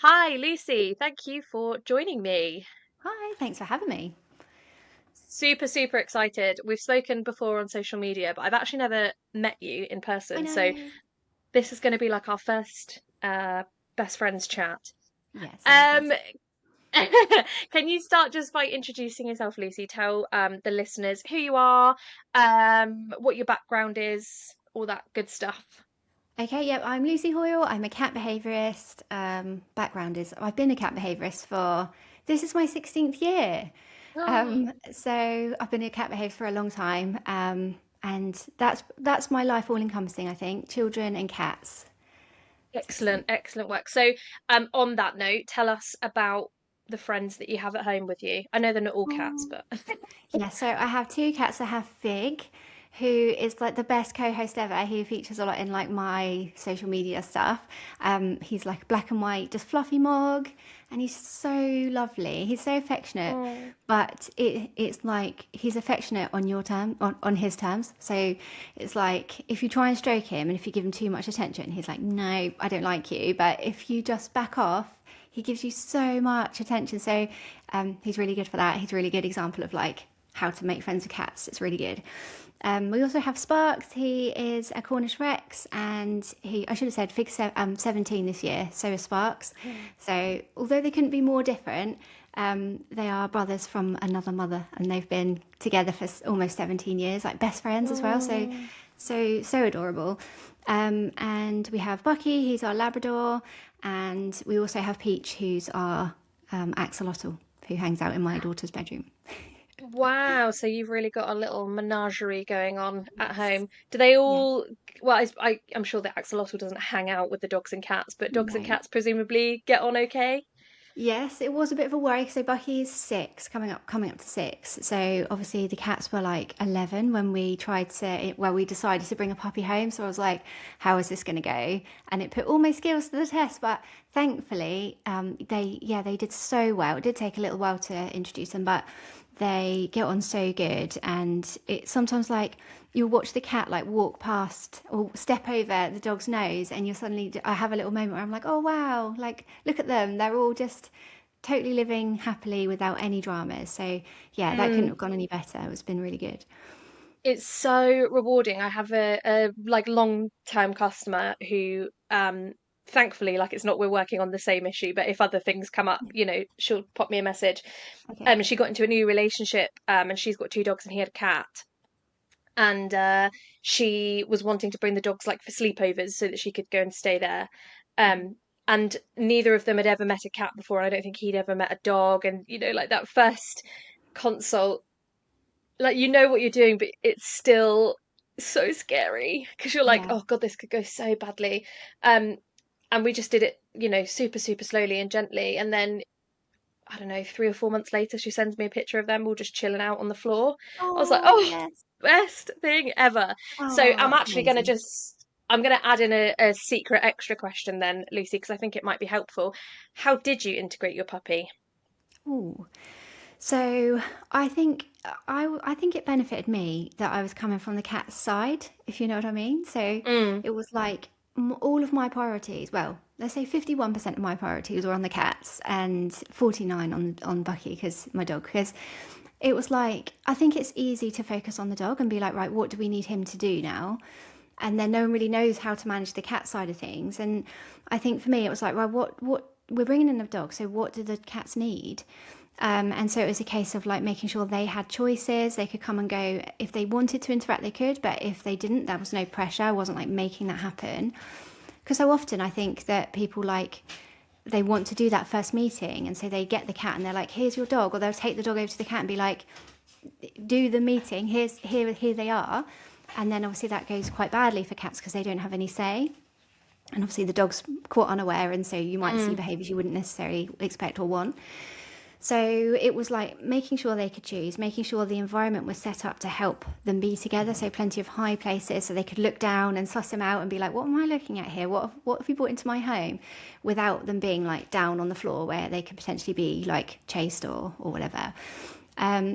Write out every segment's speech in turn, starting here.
Hi, Lucy. Thank you for joining me. Hi, thanks for having me. Super, super excited. We've spoken before on social media, but I've actually never met you in I person. So know. this is going to be like our first best friends chat. Yeah, sounds good. Um, can you start just by introducing yourself, Lucy? Tell the listeners who you are, what your background is, all that good stuff. Okay, yep, I'm Lucy Hoile. I'm a cat behaviourist. Background is I've been a cat behaviourist for this is my 16th year. So I've been a cat behaviourist for a long time. And that's my life all encompassing, I think. Children and cats. Excellent, excellent work. So, on that note, tell us about the friends that you have at home with you. I know they're not all cats, Oh. but Yeah, so I have two cats. I have Fig, who is like the best co-host ever. He features a lot in like my social media stuff. He's like black and white, just fluffy mog, and he's so lovely. He's so affectionate, oh, but it's like he's affectionate on your term, on his terms. So it's like if you try and stroke him, and if you give him too much attention, he's like, no, I don't like you. But if you just back off, he gives you so much attention. So he's really good for that. He's a really good example of like how to make friends with cats. It's really good. We also have Sparks. He is a Cornish Rex, and I should have said, Fig's 17 this year, so is Sparks. So, although they couldn't be more different, they are brothers from another mother, and they've been together for almost 17 years, like best friends as well. So, oh. so adorable. And we have Bucky, he's our Labrador, and we also have Peach, who's our axolotl, who hangs out in my daughter's bedroom. Wow, so you've really got a little menagerie going on at Yes. home. Do they Yeah. all, well, I'm sure the axolotl doesn't hang out with the dogs and cats, but dogs and No. cats presumably get on okay? Yes, it was a bit of a worry. So Bucky's 6, coming up to 6. So obviously the cats were like 11 when we tried to, well, we decided to bring a puppy home. So I was like, how is this going to go? And it put all my skills to the test. But thankfully, they did so well. It did take a little while to introduce them, but they get on so good. And it's sometimes like you'll watch the cat like walk past or step over the dog's nose, and I have a little moment where I'm like, oh wow, like look at them, they're all just totally living happily without any dramas. So yeah, that couldn't Mm, have gone any better. It's been really good. it's so rewarding. I have a like long-term customer who thankfully like it's not we're working on the same issue, but if other things come up, she'll pop me a message. Okay. She got into a new relationship, and she's got two dogs and he had a cat. And she was wanting to bring the dogs like for sleepovers so that she could go and stay there. Um, and neither of them had ever met a cat before. I don't think he'd ever met a dog. And like that first consult, like what you're doing, but it's still so scary because you're like, Yeah. oh God, this could go so badly. Um, and we just did it, super, super slowly and gently. And then I don't know, 3 or 4 months later, she sends me a picture of them all just chilling out on the floor. I was like, Oh oh, yes. best thing ever. So Oh, I'm that's actually going to amazing. I'm going to add in a secret extra question then, Lucy, because I think it might be helpful. How did you integrate your puppy? Oh, so I think it benefited me that I was coming from the cat's side, if you know what I mean. So Mm, it was like all of my priorities. Well, let's say 51% of my priorities were on the cats and 49 on Bucky, because my dog. Because it was like I think it's easy to focus on the dog and be like, right, what do we need him to do now? And then no one really knows how to manage the cat side of things. And I think for me, it was like, well, what we're bringing in a dog, so what do the cats need? And so it was a case of like making sure they had choices. They could come and go if they wanted to interact, they could, but if they didn't, there was no pressure. I wasn't like making that happen. Because so often I think that people like they want to do that first meeting, and so they get the cat and they're like, "Here's your dog," or they'll take the dog over to the cat and be like, "Do the meeting. Here they are," and then obviously that goes quite badly for cats because they don't have any say. And obviously the dog's caught unaware, and so you might see mm, behaviours you wouldn't necessarily expect or want. So it was like making sure they could choose, making sure the environment was set up to help them be together. So plenty of high places so they could look down and suss them out and be like, what am I looking at here? What have you brought into my home? Without them being like down on the floor where they could potentially be like chased or whatever.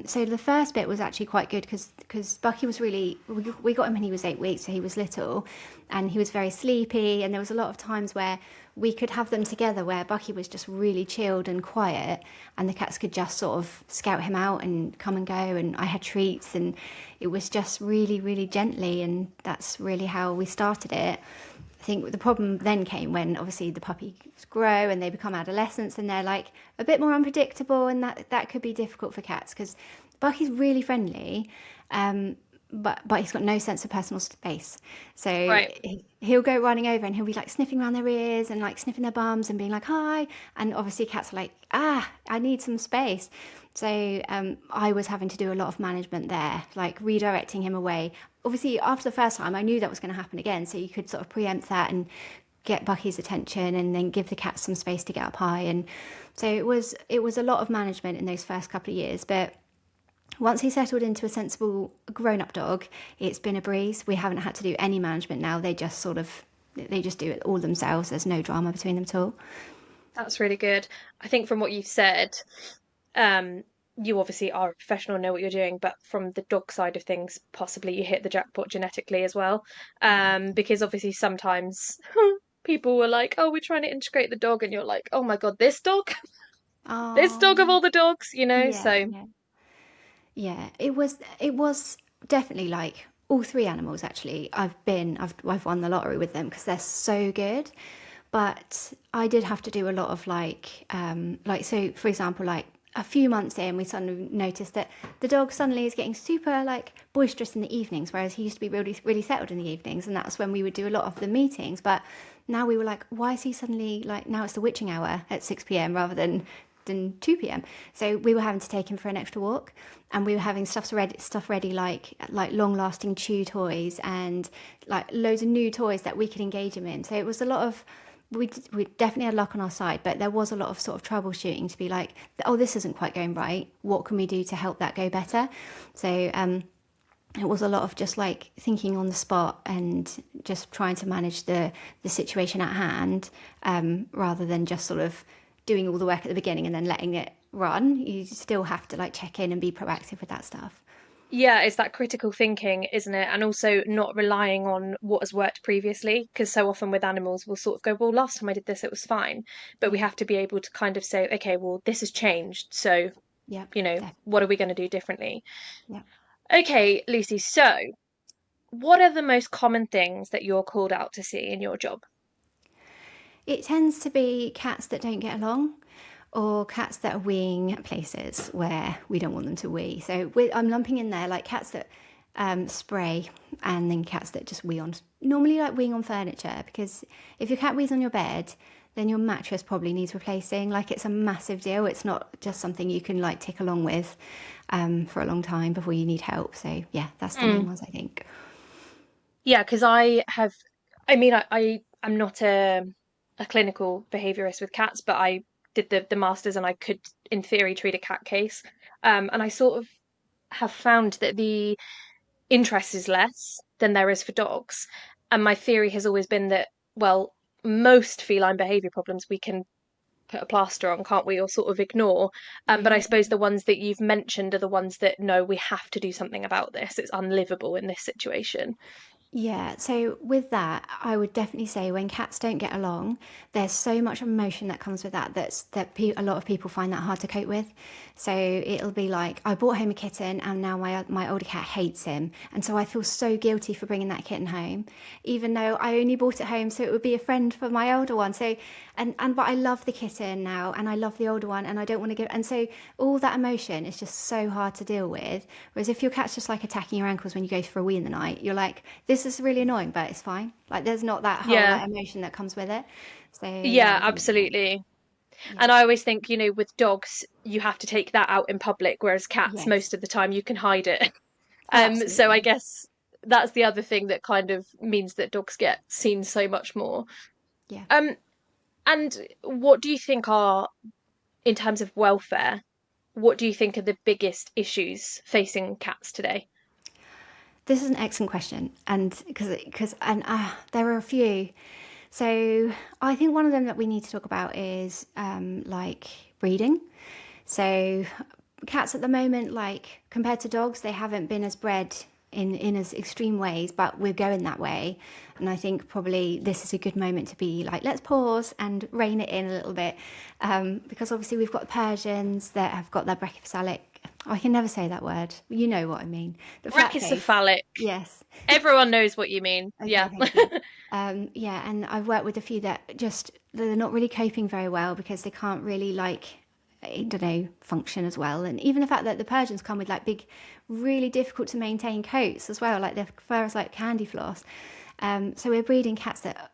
So the first bit was actually quite good because Bucky was really we got him when he was 8 weeks, so he was little, and he was very sleepy, and there was a lot of times where we could have them together where Bucky was just really chilled and quiet, and the cats could just sort of scout him out and come and go. And I had treats, and it was just really, really gently. And that's really how we started it. I think the problem then came when obviously the puppies grow and they become adolescents and they're like a bit more unpredictable, and that could be difficult for cats because Bucky's really friendly, um, but he's got no sense of personal space. So Right. he'll go running over and he'll be like sniffing around their ears and like sniffing their bums and being like hi. And obviously cats are like I need some space. So I was having to do a lot of management there, like redirecting him away. Obviously after the first time I knew that was going to happen again, so you could sort of preempt that and get Bucky's attention and then give the cat some space to get up high. And so it was a lot of management in those first couple of years, but once he settled into a sensible grown-up dog, it's been a breeze. We haven't had to do any management now. They just do it all themselves. There's no drama between them at all. That's really good. I think from what you've said, um, you obviously are a professional, know what you're doing, but from the dog side of things, possibly you hit the jackpot genetically as well. Yeah. Because obviously sometimes people were like, "Oh, we're trying to integrate the dog," and you're like, "Oh my God, this dog, this dog of Oh, all the dogs," you know? yeah, So yeah. Yeah, it was definitely like all three animals actually. I've won the lottery with them because they're so good. But I did have to do a lot of like so for example like a few months in we suddenly noticed that the dog suddenly is getting super like boisterous in the evenings, whereas he used to be really really settled in the evenings, and that's when we would do a lot of the meetings. But now we were like, why is he suddenly like now it's the witching hour at 6 p.m. rather than 2 p.m. So we were having to take him for an extra walk, and we were having stuff ready like long lasting chew toys and like loads of new toys that we could engage him in. So it was a lot of we definitely had luck on our side, but there was a lot of sort of troubleshooting to be like, oh, this isn't quite going right. What can we do to help that go better? So it was a lot of just like thinking on the spot and just trying to manage the situation at hand, rather than just sort of doing all the work at the beginning and then letting it run. You still have to like check in and be proactive with that stuff. yeah, it's that critical thinking, isn't it? And also not relying on what has worked previously, because so often with animals, we'll sort of go, well, last time I did this, it was fine. But we Yeah, have to be able to kind of say, okay, well, this has changed. So, yeah, what are we going to do differently? yeah. Okay, Lucy, so what are the most common things that you're called out to see in your job? It tends to be cats that don't get along, or cats that are weeing places where we don't want them to wee. So I'm lumping in there like cats that spray, and then cats that just wee on, normally like weeing on furniture, because if your cat wees on your bed, then your mattress probably needs replacing. Like it's a massive deal. It's not just something you can like tick along with for a long time before you need help. So yeah, that's the main Mm. ones I think. Yeah, because I'm not a clinical behaviorist with cats, but I did the masters and I could, in theory, treat a cat case. And I sort of have found that the interest is less than there is for dogs. And my theory has always been that, well, most feline behavior problems we can put a plaster on, can't we, or sort of ignore. But I suppose Really? the ones that you've mentioned are the ones that no, we have to do something about this. It's unlivable in this situation. Yeah, so with that, I would definitely say when cats don't get along, there's so much emotion that comes with that a lot of people find that hard to cope with. So it'll be like I brought home a kitten and now my older cat hates him, and so I feel so guilty for bringing that kitten home, even though I only brought it home so it would be a friend for my older one. So and but I love the kitten now and I love the older one and I don't want to give, and so all that emotion is just so hard to deal with. Whereas if your cat's just like attacking your ankles when you go for a wee in the night, you're like, this is really annoying, but it's fine. Like there's not that whole Yeah, like emotion that comes with it. So yeah, yeah, I think absolutely. yeah, And I always think, with dogs, you have to take that out in public, whereas cats, yes, most of the time, you can hide it. oh So I absolutely, guess that's the other thing that kind of means that dogs get seen so much more. yeah. Um, and what do you think are, in terms of welfare, what do you think are the biggest issues facing cats today? This is an excellent question, and because and there are a few. So I think one of them that we need to talk about is like breeding. So cats at the moment, like compared to dogs, they haven't been as bred in as extreme ways, but we're going that way. And I think probably this is a good moment to be like, let's pause and rein it in a little bit, because obviously we've got the Persians that have got their brachycephalic. I can never say that word. You know what I mean? The flat case. Brachycephalic. Yes. Everyone knows what you mean. Okay, Yeah. thank you. Yeah, and I've worked with a few that just they're not really coping very well because they can't really like I don't know function as well. And even the fact that the Persians come with like big, really difficult to maintain coats as well, like their fur is like candy floss. So we're breeding cats that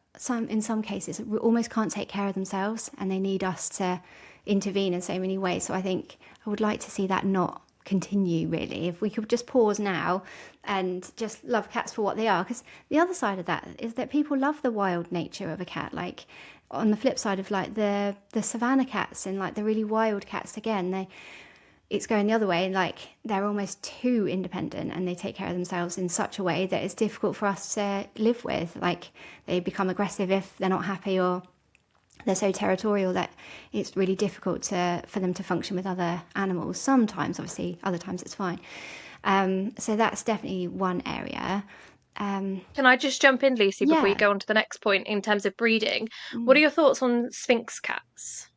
in some cases almost can't take care of themselves, and they need us to intervene in so many ways. So I think I would like to see that not continue really. If we could just pause now and just love cats for what they are, because the other side of that is that people love the wild nature of a cat. Like on the flip side of like the savannah cats and like the really wild cats, again, it's going the other way. Like they're almost too independent and they take care of themselves in such a way that it's difficult for us to live with. Like they become aggressive if they're not happy, or they're so territorial that it's really difficult for them to function with other animals. Sometimes, obviously, other times it's fine. So that's definitely one area. Can I just jump in, Lucy, before you Yeah. go on to the next point in terms of breeding? What are your thoughts on Sphinx cats?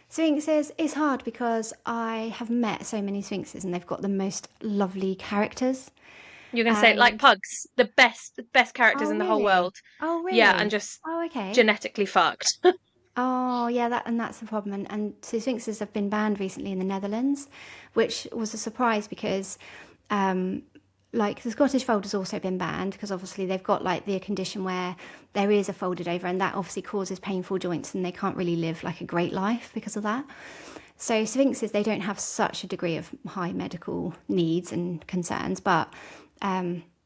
Sphinxes is hard because I have met so many sphinxes and they've got the most lovely characters. You're going to say like Um, pugs, the best characters oh, in the whole really? world. Oh, Yeah, and really? just Oh, okay. genetically fucked. Oh, yeah, that's the problem. And so sphinxes have been banned recently in the Netherlands, which was a surprise because, um, like the Scottish fold has also been banned because obviously they've got like the condition where their ears are folded over, and that obviously causes painful joints, and they can't really live like a great life because of that. So sphinxes, they don't have such a degree of high medical needs and concerns, but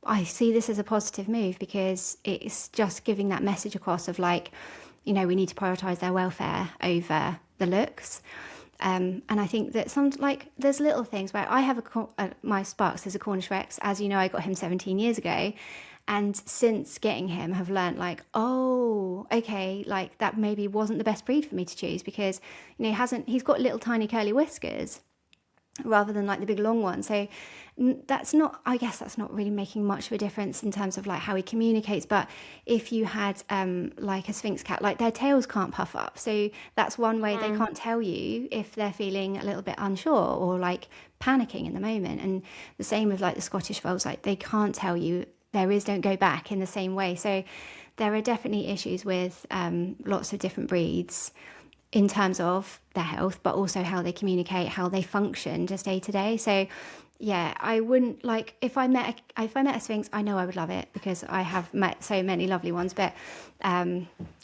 I see this as a positive move because it's just giving that message across of like, we need to prioritize their welfare over the looks. And I think that some like there's little things where I have my Sparks is a Cornish Rex. As you know, I got him 17 years ago, and since getting him, have learnt like, oh, okay, like that maybe wasn't the best breed for me to choose because he's got little tiny curly whiskers rather than like the big long one. So that's not, I guess that's not really making much of a difference in terms of like how he communicates. But if you had like a Sphinx cat, like their tails can't puff up. So that's one way they Mm. can't tell you if they're feeling a little bit unsure or like panicking in the moment. And the same with like the Scottish Folds, like they can't tell you their ears don't go back in the same way. So there are definitely issues with lots of different breeds in terms of their health, but also how they communicate, how they function just day to day. So, yeah, I wouldn't like if I met a Sphinx, I know I would love it because I have met so many lovely ones. But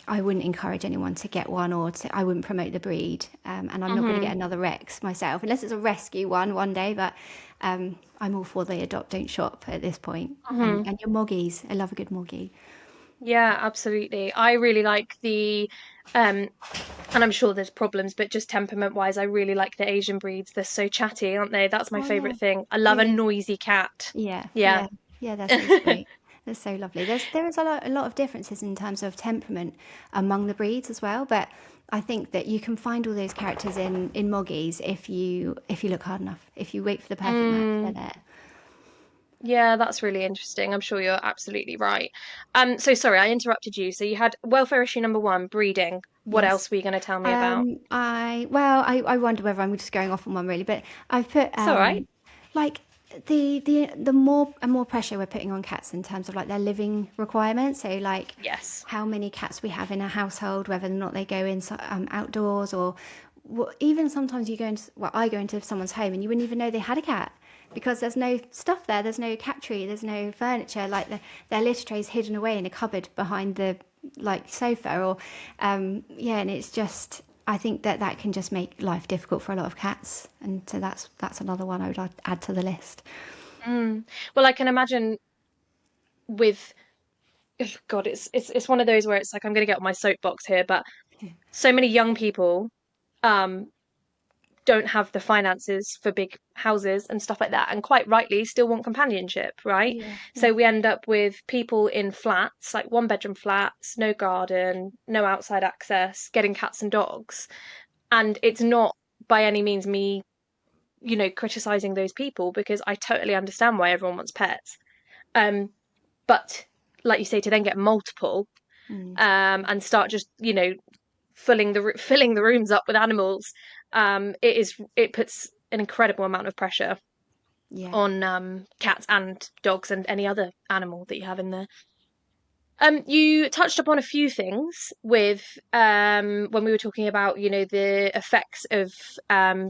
I wouldn't encourage anyone to get one, or I wouldn't promote the breed. And I'm not going to Hmm. get another Rex myself unless it's a rescue one day. But I'm all for the adopt, don't shop at this point. Hmm. And your moggies, I love a good moggie. Yeah, absolutely. I really like um, and I'm sure there's problems, but just temperament wise, I really like the Asian breeds. They're so chatty, aren't they? That's my Oh yeah, favorite thing. I love a yeah. noisy cat. Yeah, Yeah. yeah, yeah. They're so sweet. They're so lovely. There is a lot of differences in terms of temperament among the breeds as well. But I think that you can find all those characters in moggies if you look hard enough. If you wait for the perfect match, they're Mm, there. yeah, that's really interesting. I'm sure you're absolutely right. So sorry, I interrupted you. So you had welfare issue number one, breeding. What Yes. else were you going to tell me about? I wonder whether I'm just going off on one really, but I've put It's all right. like the more and more pressure we're putting on cats in terms of like their living requirements. So like Yes. how many cats we have in a household, whether or not they go in outdoors, or even sometimes you go into well, I go into someone's home and you wouldn't even know they had a cat because there's no stuff there. There's no cat tree. There's no furniture. Like their litter trays hidden away in a cupboard behind the like sofa, or yeah, and it's just. I think that can just make life difficult for a lot of cats, and so that's another one I would add to the list. Mm. Well, I can imagine with ugh, God, it's one of those where it's like I'm going to get on my soapbox here, but so many young people um don't have the finances for big houses and stuff like that, and quite rightly still want companionship, right? Yeah, So yeah. we end up with people in flats, like one bedroom flats, no garden, no outside access, getting cats and dogs. And it's not by any means me, criticizing those people because I totally understand why everyone wants pets. But like you say, to then get multiple, Mm, and start just, filling the rooms up with animals, it puts an incredible amount of pressure yeah. on cats and dogs and any other animal that you have in there. You touched upon a few things with when we were talking about, the effects of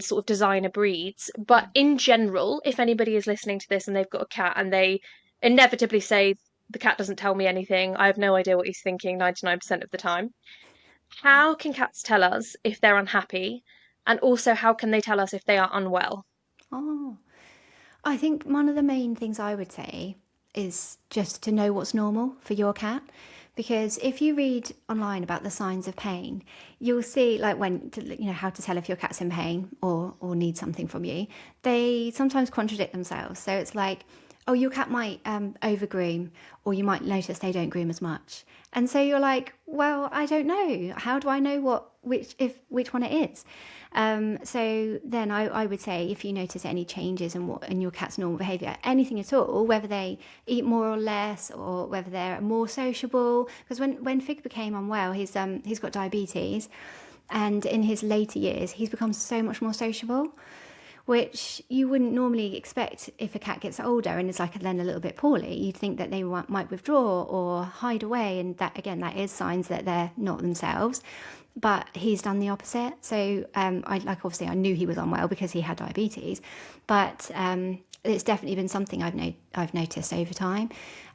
sort of designer breeds. But in general, if anybody is listening to this and they've got a cat and they inevitably say, the cat doesn't tell me anything, I have no idea what he's thinking 99% of the time. How can cats tell us if they're unhappy? And also, how can they tell us if they are unwell? Oh, I think one of the main things I would say is just to know what's normal for your cat. Because if you read online about the signs of pain, you'll see like how to tell if your cat's in pain or needs something from you. They sometimes contradict themselves. So it's like, oh, your cat might overgroom, or you might notice they don't groom as much. And so you're like, well, I don't know. How do I know which one it is? So then I would say if you notice any changes in your cat's normal behaviour, anything at all, whether they eat more or less, or whether they're more sociable, because when Fig became unwell, he's got diabetes, and in his later years he's become so much more sociable, which you wouldn't normally expect if a cat gets older and is like then a little bit poorly. You'd think that they might withdraw or hide away, and that again, that is signs that they're not themselves. But he's done the opposite. So I like obviously I knew he was unwell because he had diabetes, but it's definitely been something I've noticed over time.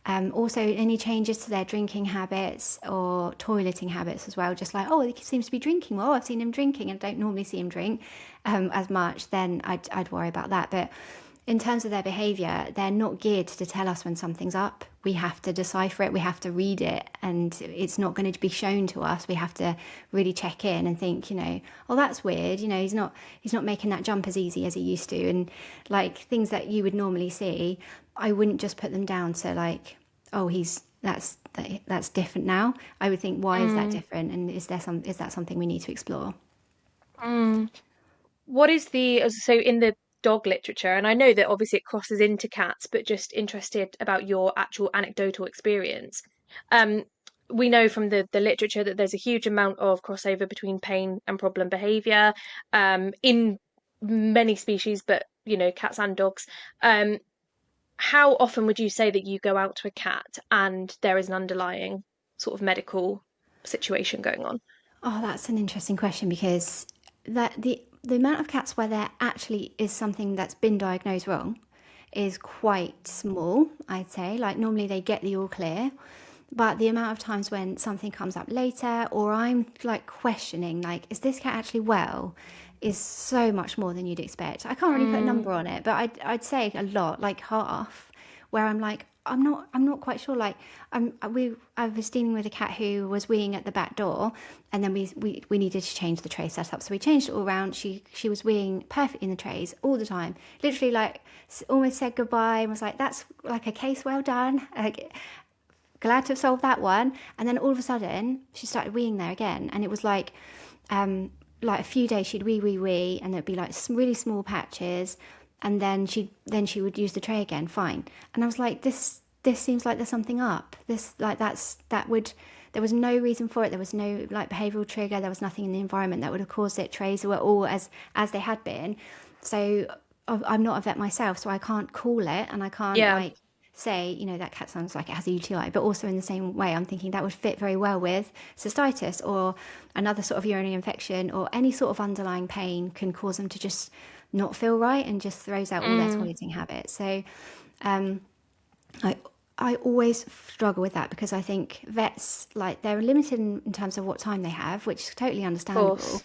Also, any changes to their drinking habits or toileting habits as well. Just like, oh, he seems to be drinking. Well, I've seen him drinking and don't normally see him drink as much. Then I'd worry about that. But in terms of their behaviour, they're not geared to tell us when something's up. We have to decipher it, we have to read it, and it's not going to be shown to us. We have to really check in and think, oh, that's weird. He's not making that jump as easy as he used to, and like things that you would normally see, I wouldn't just put them down to like, oh, that's different now. I would think, why is that Mm, different, and is that something we need to explore? mm. What is so in the dog literature, and I know that obviously it crosses into cats, but just interested about your actual anecdotal experience. Um, we know from the literature that there's a huge amount of crossover between pain and problem behavior, in many species, but cats and dogs. Um, how often would you say that you go out to a cat and there is an underlying sort of medical situation going on? Oh, that's an interesting question because the amount of cats where there actually is something that's been diagnosed wrong is quite small, I'd say. Like normally they get the all clear, but the amount of times when something comes up later or I'm like questioning, like, is this cat actually well, is so much more than you'd expect. I can't really put a Mm, number on it, but I'd say a lot, like half, where I'm like, I'm not quite sure. Like I was dealing with a cat who was weeing at the back door, and then we needed to change the tray setup, so we changed it all around. She was weeing perfectly in the trays all the time, literally like almost said goodbye and was like, that's like a case well done. Like, glad to have solved that one. And then all of a sudden, she started weeing there again, and it was like a few days she'd wee, and there'd be like some really small patches, and then she would use the tray again, fine. And I was like, this seems like there's something up. This like that would there was no reason for it. There was no like behavioural trigger. There was nothing in the environment that would have caused it. Trays were all as they had been. So I'm not a vet myself, so I can't call it, and I can't yeah. like say, that cat sounds like it has a UTI, but also in the same way, I'm thinking that would fit very well with cystitis or another sort of urinary infection, or any sort of underlying pain can cause them to just not feel right and just throws out all their Mm, toileting habits. So I I always struggle with that because I think vets like they're limited in terms of what time they have, which is totally of understandable, course.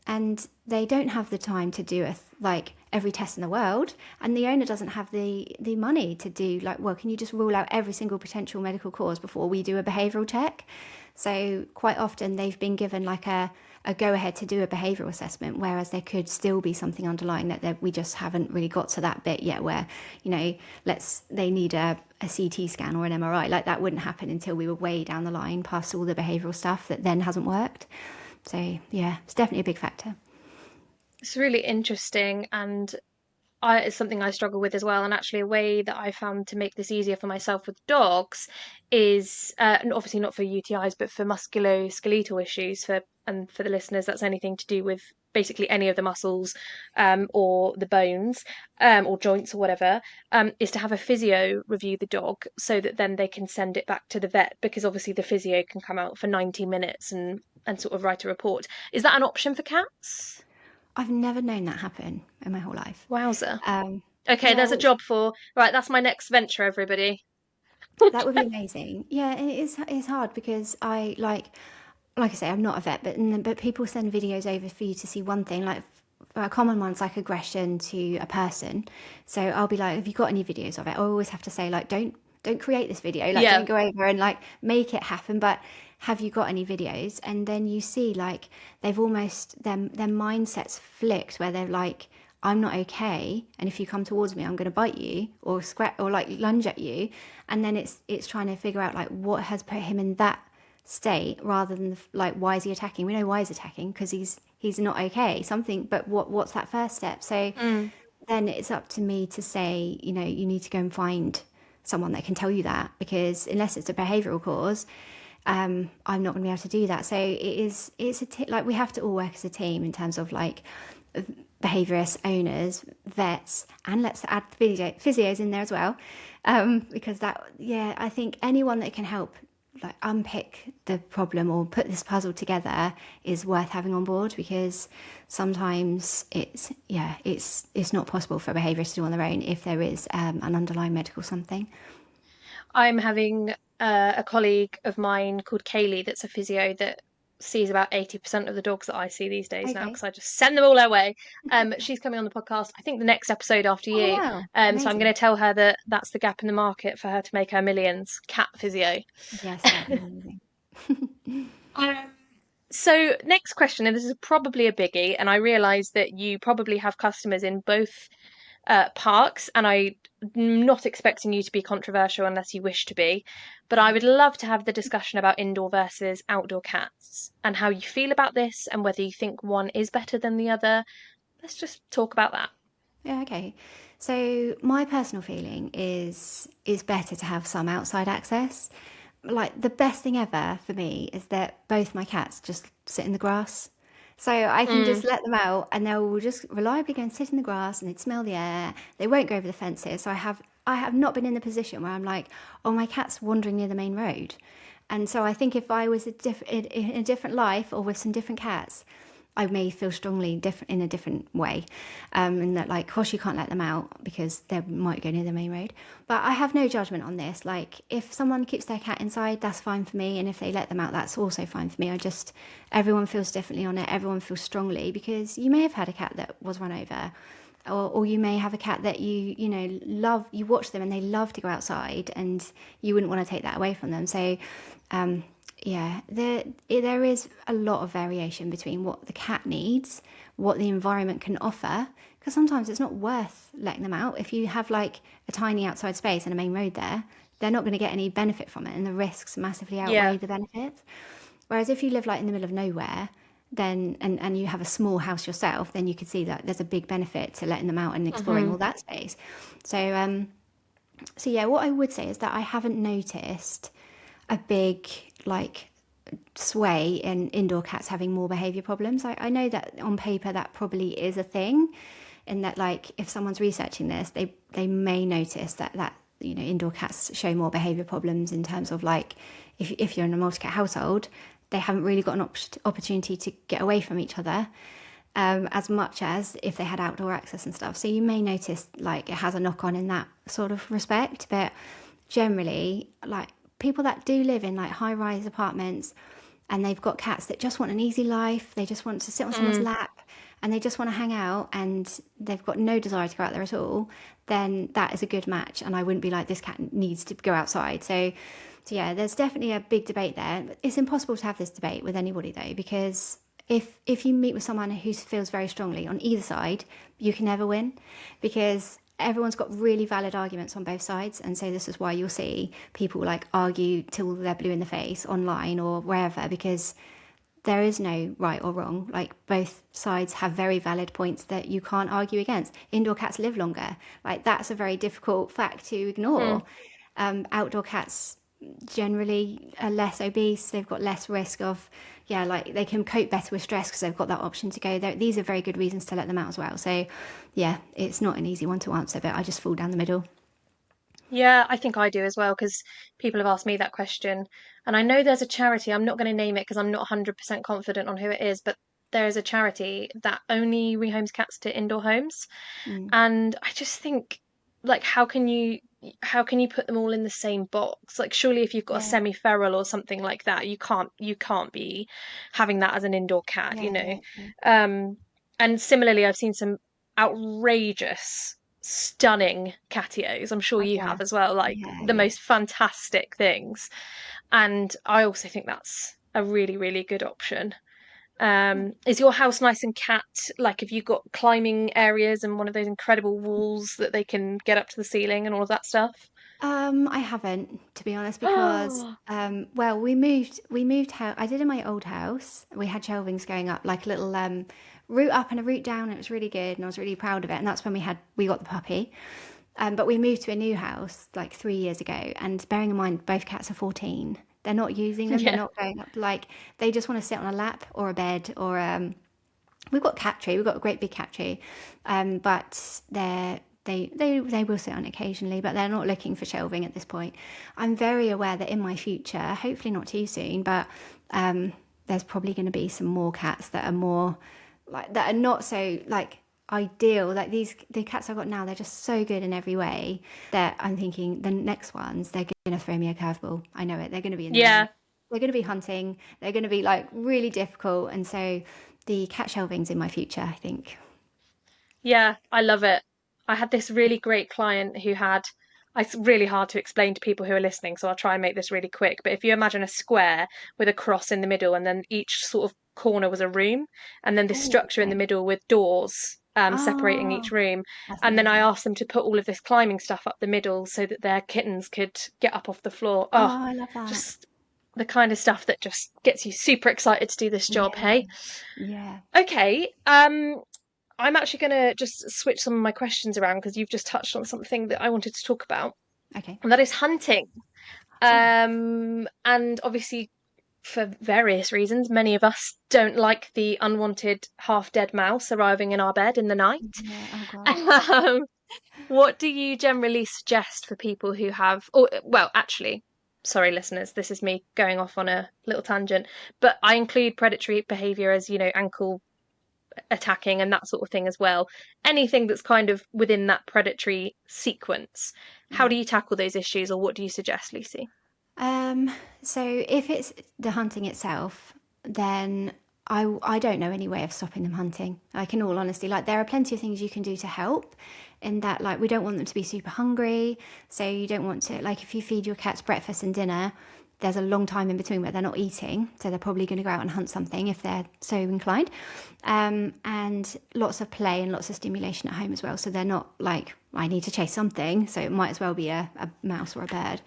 and they don't have the time to do like every test in the world, and the owner doesn't have the money to do like, well, can you just rule out every single potential medical cause before we do a behavioral check? So quite often they've been given like a go ahead to do a behavioural assessment, whereas there could still be something underlying that we just haven't really got to that bit yet, where they need a CT scan or an MRI. Like that wouldn't happen until we were way down the line past all the behavioural stuff that then hasn't worked. So yeah, it's definitely a big factor. It's really interesting, and it's something I struggle with as well. And actually, a way that I found to make this easier for myself with dogs is, and obviously not for UTIs, but for musculoskeletal issues. For the listeners, that's anything to do with basically any of the muscles, or the bones, or joints or whatever. Is to have a physio review the dog so that then they can send it back to the vet, because obviously the physio can come out for 90 minutes and sort of write a report. Is that an option for cats? I've never known that happen in my whole life. Wowzer. Um, Okay, yeah, there's a which job for. Right, that's my next venture, everybody. that would be amazing. Yeah, and it's hard because like I say, I'm not a vet, but people send videos over for you to see one thing. Like a common one's like aggression to a person. So I'll be like, have you got any videos of it? I always have to say like, don't create this video. Like don't Yeah. go over and like make it happen. But have you got any videos? And then you see like they've almost their mindsets flicked where they're like, I'm not okay, and if you come towards me, I'm going to bite you or scratch or like lunge at you, and then it's trying to figure out like what has put him in that state rather than like why is he attacking. We know why he's attacking because he's not okay, something, but what's that first step? So Mm. then it's up to me to say, you need to go and find someone that can tell you that, because unless it's a behavioral cause, I'm not going to be able to do that. So like we have to all work as a team in terms of like behaviorists, owners, vets, and let's add physios in there as well, because yeah, I think anyone that can help like unpick the problem or put this puzzle together is worth having on board, because sometimes it's not possible for behaviourists to do on their own if there is an underlying medical something. I'm having a colleague of mine called Kaylee that's a physio that sees about 80% of the dogs that I see these days now, Okay. because I just send them all her way. She's coming on the podcast, I think the next episode after Oh you. wow, So I'm going amazing. to tell her that that's the gap in the market for her to make her millions. Cat physio. Yes, that'd be amazing. Um, so next question, and this is probably a biggie, and I realise that you probably have customers in both parks, and I'm not expecting you to be controversial unless you wish to be, but I would love to have the discussion about indoor versus outdoor cats and how you feel about this and whether you think one is better than the other. Let's just talk about that. Yeah, okay. So my personal feeling is better to have some outside access. Like the best thing ever for me is that both my cats just sit in the grass. So I can just Mm, let them out and they'll just reliably go and sit in the grass and they'd smell the air. They won't go over the fences. So I have not been in the position where I'm like, oh, my cat's wandering near the main road. And so I think if I was in a different life or with some different cats, I may feel strongly different in a different way, and that like, of course, you can't let them out because they might go near the main road. But I have no judgment on this. Like, if someone keeps their cat inside, that's fine for me, and if they let them out, that's also fine for me. Everyone feels differently on it. Everyone feels strongly because you may have had a cat that was run over, or you may have a cat that love. You watch them and they love to go outside, and you wouldn't want to take that away from them. So, yeah, there is a lot of variation between what the cat needs, what the environment can offer, because sometimes it's not worth letting them out. If you have like a tiny outside space and a main road there, they're not going to get any benefit from it, and the risks massively yeah. outweigh the benefits. Whereas if you live like in the middle of nowhere, then and you have a small house yourself, then you could see that there's a big benefit to letting them out and exploring Hmm. all that space. So yeah, what I would say is that I haven't noticed a big like sway in indoor cats having more behavior problems. I know that on paper that probably is a thing, in that like if someone's researching this, they may notice that indoor cats show more behavior problems in terms of like if you're in a multi-cat household, they haven't really got an opportunity to get away from each other, as much as if they had outdoor access and stuff. So you may notice like it has a knock on in that sort of respect, but generally, like people that do live in like high rise apartments and they've got cats that just want an easy life, they just want to sit on someone's Mm. lap and they just want to hang out and they've got no desire to go out there at all, then that is a good match. And I wouldn't be like, this cat needs to go outside. So yeah, there's definitely a big debate there. It's impossible to have this debate with anybody though, because if you meet with someone who feels very strongly on either side, you can never win, because everyone's got really valid arguments on both sides. And so this is why you'll see people like argue till they're blue in the face online or wherever, because there is no right or wrong. Like both sides have very valid points that you can't argue against. Indoor cats live longer. Like that's a very difficult fact to Mm. ignore. Outdoor cats generally are less obese. They've got less risk of, yeah, like they can cope better with stress because they've got that option to go there. These are very good reasons to let them out as well. So, yeah, it's not an easy one to answer, but I just fall down the middle. Yeah, I think I do as well because people have asked me that question. And I know there's a charity, I'm not going to name it because I'm not 100% confident on who it is, but there is a charity that only rehomes cats to indoor homes. Mm. And I just think, like, how can you put them all in the same box? Like, surely if you've got a Yeah, semi-feral or something like that, you can't be having that as an indoor cat, yeah, exactly. Um, and similarly, I've seen some outrageous, stunning catios. I'm sure Oh, you yeah, have as well, like yeah, the yeah. most fantastic things. And I also think that's a really, really good option. Is your house nice and cat? Like, have you got climbing areas and one of those incredible walls that they can get up to the ceiling and all of that stuff? I haven't, to be honest, because Oh, well, we moved how I did in my old house. We had shelvings going up, like a little route up and a route down. It was really good, and I was really proud of it. And that's when we got the puppy. But we moved to a new house like 3 years ago, and bearing in mind both cats are 14, they're not using them. They're yeah, not going up. Like they just want to sit on a lap or a bed or we've got cat tree. We've got a great big cat tree, but they will sit on it occasionally, but they're not looking for shelving at this point. I'm very aware that in my future, hopefully not too soon, but um, there's probably going to be some more cats that are more like that are not so like ideal. Like the cats I've got now, they're just so good in every way that I'm thinking the next ones they're going to throw me a curveball. I know it. They're going to be in the rain. yeah, They're going to be hunting. They're going to be like really difficult, and so the cat shelving's in my future, I think. yeah. I love it. I had this really great client who had. It's really hard to explain to people who are listening, so I'll try and make this really quick. But if you imagine a square with a cross in the middle, and then each sort of corner was a room, and then this Oh, structure in the okay. middle with doors separating each Oh, room, that's and then I amazing. asked them to put all of this climbing stuff up the middle so that their kittens could get up off the floor. Oh, Oh, I love that. just the kind of stuff that just gets you super excited to do this job, Yeah, hey? yeah. Okay, I'm actually going to just switch some of my questions around because you've just touched on something that I wanted to talk about, Okay. and that is hunting. Oh, And obviously, for various reasons, many of us don't like the unwanted half dead mouse arriving in our bed in the night. yeah. Oh God. Um, what do you generally suggest for people who have, or, well, actually, sorry, listeners, this is me going off on a little tangent, but I include predatory behavior as, ankle attacking and that sort of thing as well. Anything that's kind of within that predatory sequence. How Yeah. do you tackle those issues, or what do you suggest, Lucy? Um, so if it's the hunting itself, then I don't know any way of stopping them hunting. Like in all honesty, like there are plenty of things you can do to help in that like we don't want them to be super hungry. So you don't want to like if you feed your cats breakfast and dinner, there's a long time in between where they're not eating. So they're probably going to go out and hunt something if they're so inclined. And lots of play and lots of stimulation at home as well. So they're not like, I need to chase something. So it might as well be a mouse or a bird.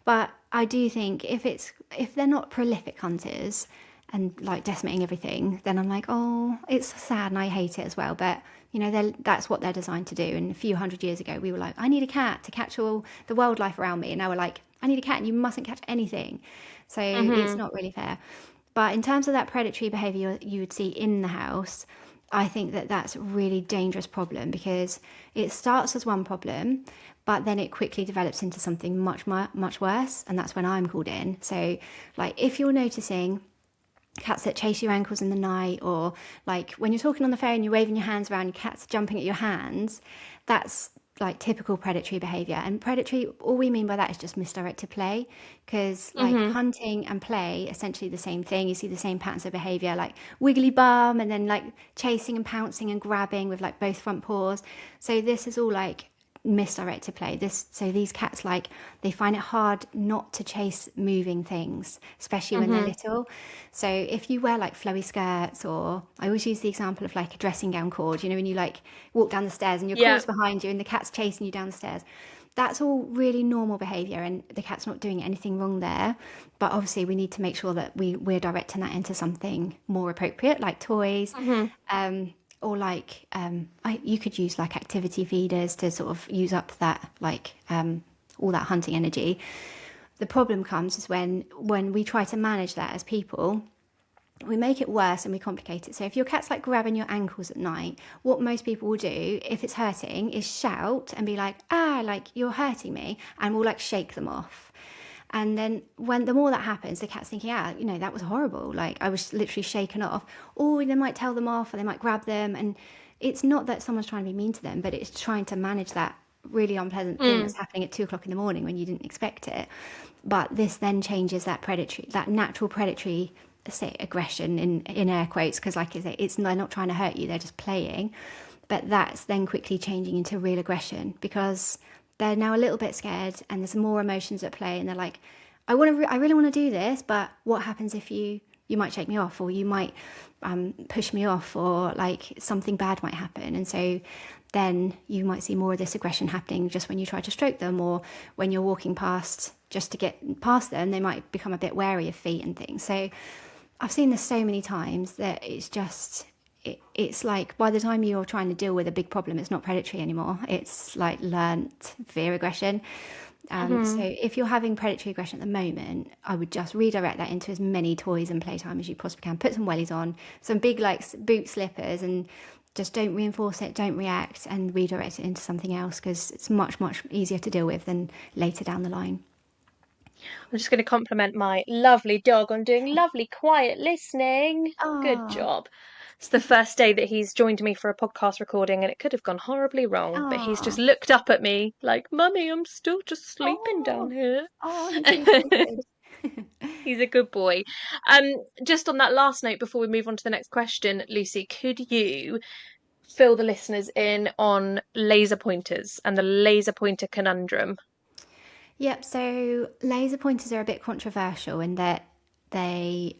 But I do think if they're not prolific hunters and like decimating everything, then I'm like, oh, it's sad and I hate it as well. But that's what they're designed to do. And a few hundred years ago, we were like, I need a cat to catch all the wildlife around me, and now we're like, I need a cat and you mustn't catch anything. So it's Hmm. not really fair. But in terms of that predatory behavior you would see in the house, I think that that's a really dangerous problem because it starts as one problem, but then it quickly develops into something much, much worse. And that's when I'm called in. So, like, if you're noticing cats that chase your ankles in the night, or like when you're talking on the phone, you're waving your hands around, your cat's jumping at your hands, that's like typical predatory behavior. And predatory, all we mean by that is just misdirected play, because like Hmm. hunting and play essentially the same thing. You see the same patterns of behavior, like wiggly bum, and then like chasing and pouncing and grabbing with like both front paws. So this is all like misdirected play. These cats like they find it hard not to chase moving things, especially when they're Hmm. little. So if you wear like flowy skirts, or I always use the example of like a dressing gown cord, when you like walk down the stairs and your Yeah. cord's behind you and the cat's chasing you down the stairs. that's all really normal behaviour, and the cat's not doing anything wrong there. But obviously, we need to make sure that we're directing that into something more appropriate, like toys, Hmm. or like you could use like activity feeders to sort of use up that like all that hunting energy. The problem comes is when we try to manage that as people, we make it worse and we complicate it. So if your cat's like grabbing your ankles at night, what most people will do if it's hurting is shout and be like, ah, like you're hurting me, and we'll like shake them off. And then when the more that happens, the cat's thinking, ah, you know, that was horrible. Like I was literally shaken off. Or they might tell them off, or they might grab them. And it's not that someone's trying to be mean to them, but it's trying to manage that really unpleasant thing Mm. that's happening at 2 o'clock in the morning when you didn't expect it. But this then changes that predatory, that natural predatory, say aggression in air quotes, because like I say, it's they're not trying to hurt you, they're just playing. But that's then quickly changing into real aggression because they're now a little bit scared and there's more emotions at play, and they're like, I really want to do this, but what happens if you might shake me off, or you might push me off, or like something bad might happen. And so then you might see more of this aggression happening just when you try to stroke them, or when you're walking past just to get past them, they might become a bit wary of feet and things. So I've seen this so many times that it's just it's like by the time you're trying to deal with a big problem, it's not predatory anymore. It's like learnt fear aggression. So Hmm. if you're having predatory aggression at the moment, I would just redirect that into as many toys and playtime as you possibly can. Put some wellies on, some big like boot slippers, and just don't reinforce it, don't react, and redirect it into something else because it's much easier to deal with than later down the line. I'm just going to compliment my lovely dog on doing lovely quiet listening. Good Oh, job. It's the first day that he's joined me for a podcast recording, and it could have gone horribly wrong, but he's just oh, looked up at me like, Mummy, I'm still just sleeping down oh, here. oh, he's being so good. He's a good boy. Um, just on that last note, before we move on to the next question, Lucy, could you fill the listeners in on laser pointers and the laser pointer conundrum? Yep. So laser pointers are a bit controversial in that they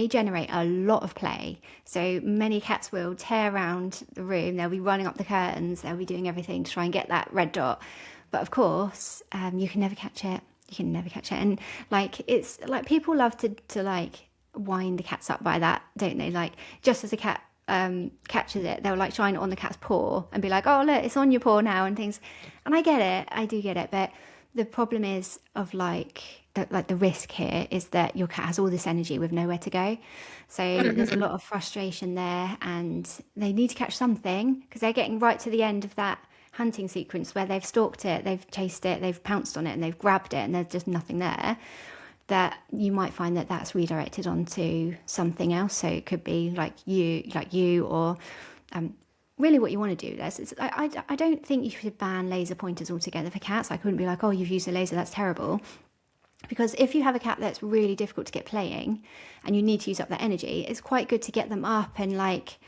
generate a lot of play. So many cats will tear around the room. They'll be running up the curtains. They'll be doing everything to try and get that red dot. But of course, you can never catch it. You can never catch it. And like it's like people love to like wind the cats up by that, don't they? Like just as the cat catches it, they'll like shine it on the cat's paw and be like, "Oh, look, it's on your paw now," and things. And I get it, I do get it, but the problem is of like the risk here is that your cat has all this energy with nowhere to go. So there's a Hmm. lot of frustration there, and they need to catch something because they're getting right to the end of that hunting sequence where they've stalked it, they've chased it, they've pounced on it, and they've grabbed it, and there's just nothing there. That you might find that that's redirected onto something else. So it could be like you, or really what you want to do. I don't think you should ban laser pointers altogether for cats. I couldn't be like, oh, you've used a laser, that's terrible. Because if you have a cat that's really difficult to get playing and you need to use up that energy, it's quite good to get them up and like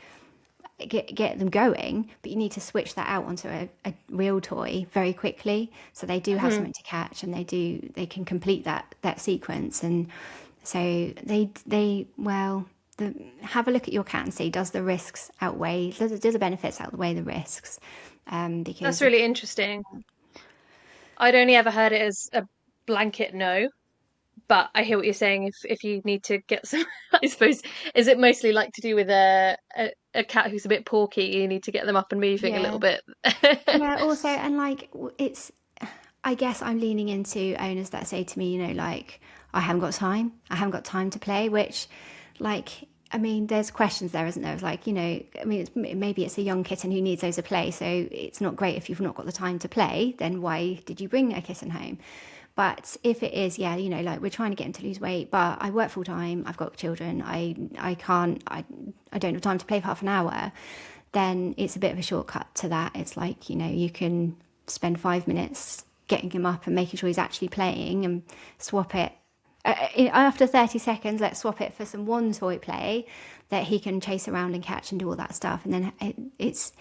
get them going, but you need to switch that out onto a real toy very quickly so they do have Hmm. something to catch, and they can complete that sequence. And so they well have a look at your cat and see, does the risks outweigh, do the benefits outweigh the risks, That's because really interesting. I'd only ever heard it as a blanket no, but I hear what you're saying. If you need to get some, I suppose, is it mostly like to do with a cat who's a bit porky? You need to get them up and moving a little yeah, bit. yeah, also, and like it's, I guess I'm leaning into owners that say to me, you know, like, I haven't got time. I haven't got time to play, which, like, I mean, there's questions there, isn't there? It's like, you know, I mean, maybe it's a young kitten who needs loads of play. So it's not great if you've not got the time to play. Then why did you bring a kitten home? But if it is, yeah, you know, like we're trying to get him to lose weight, but I work full time, I've got children, I can't, I don't have time to play for half an hour, then it's a bit of a shortcut to that. It's like, you know, you can spend 5 minutes getting him up and making sure he's actually playing, and swap it. After 30 seconds, let's swap it for some one toy play that he can chase around and catch and do all that stuff. And then it's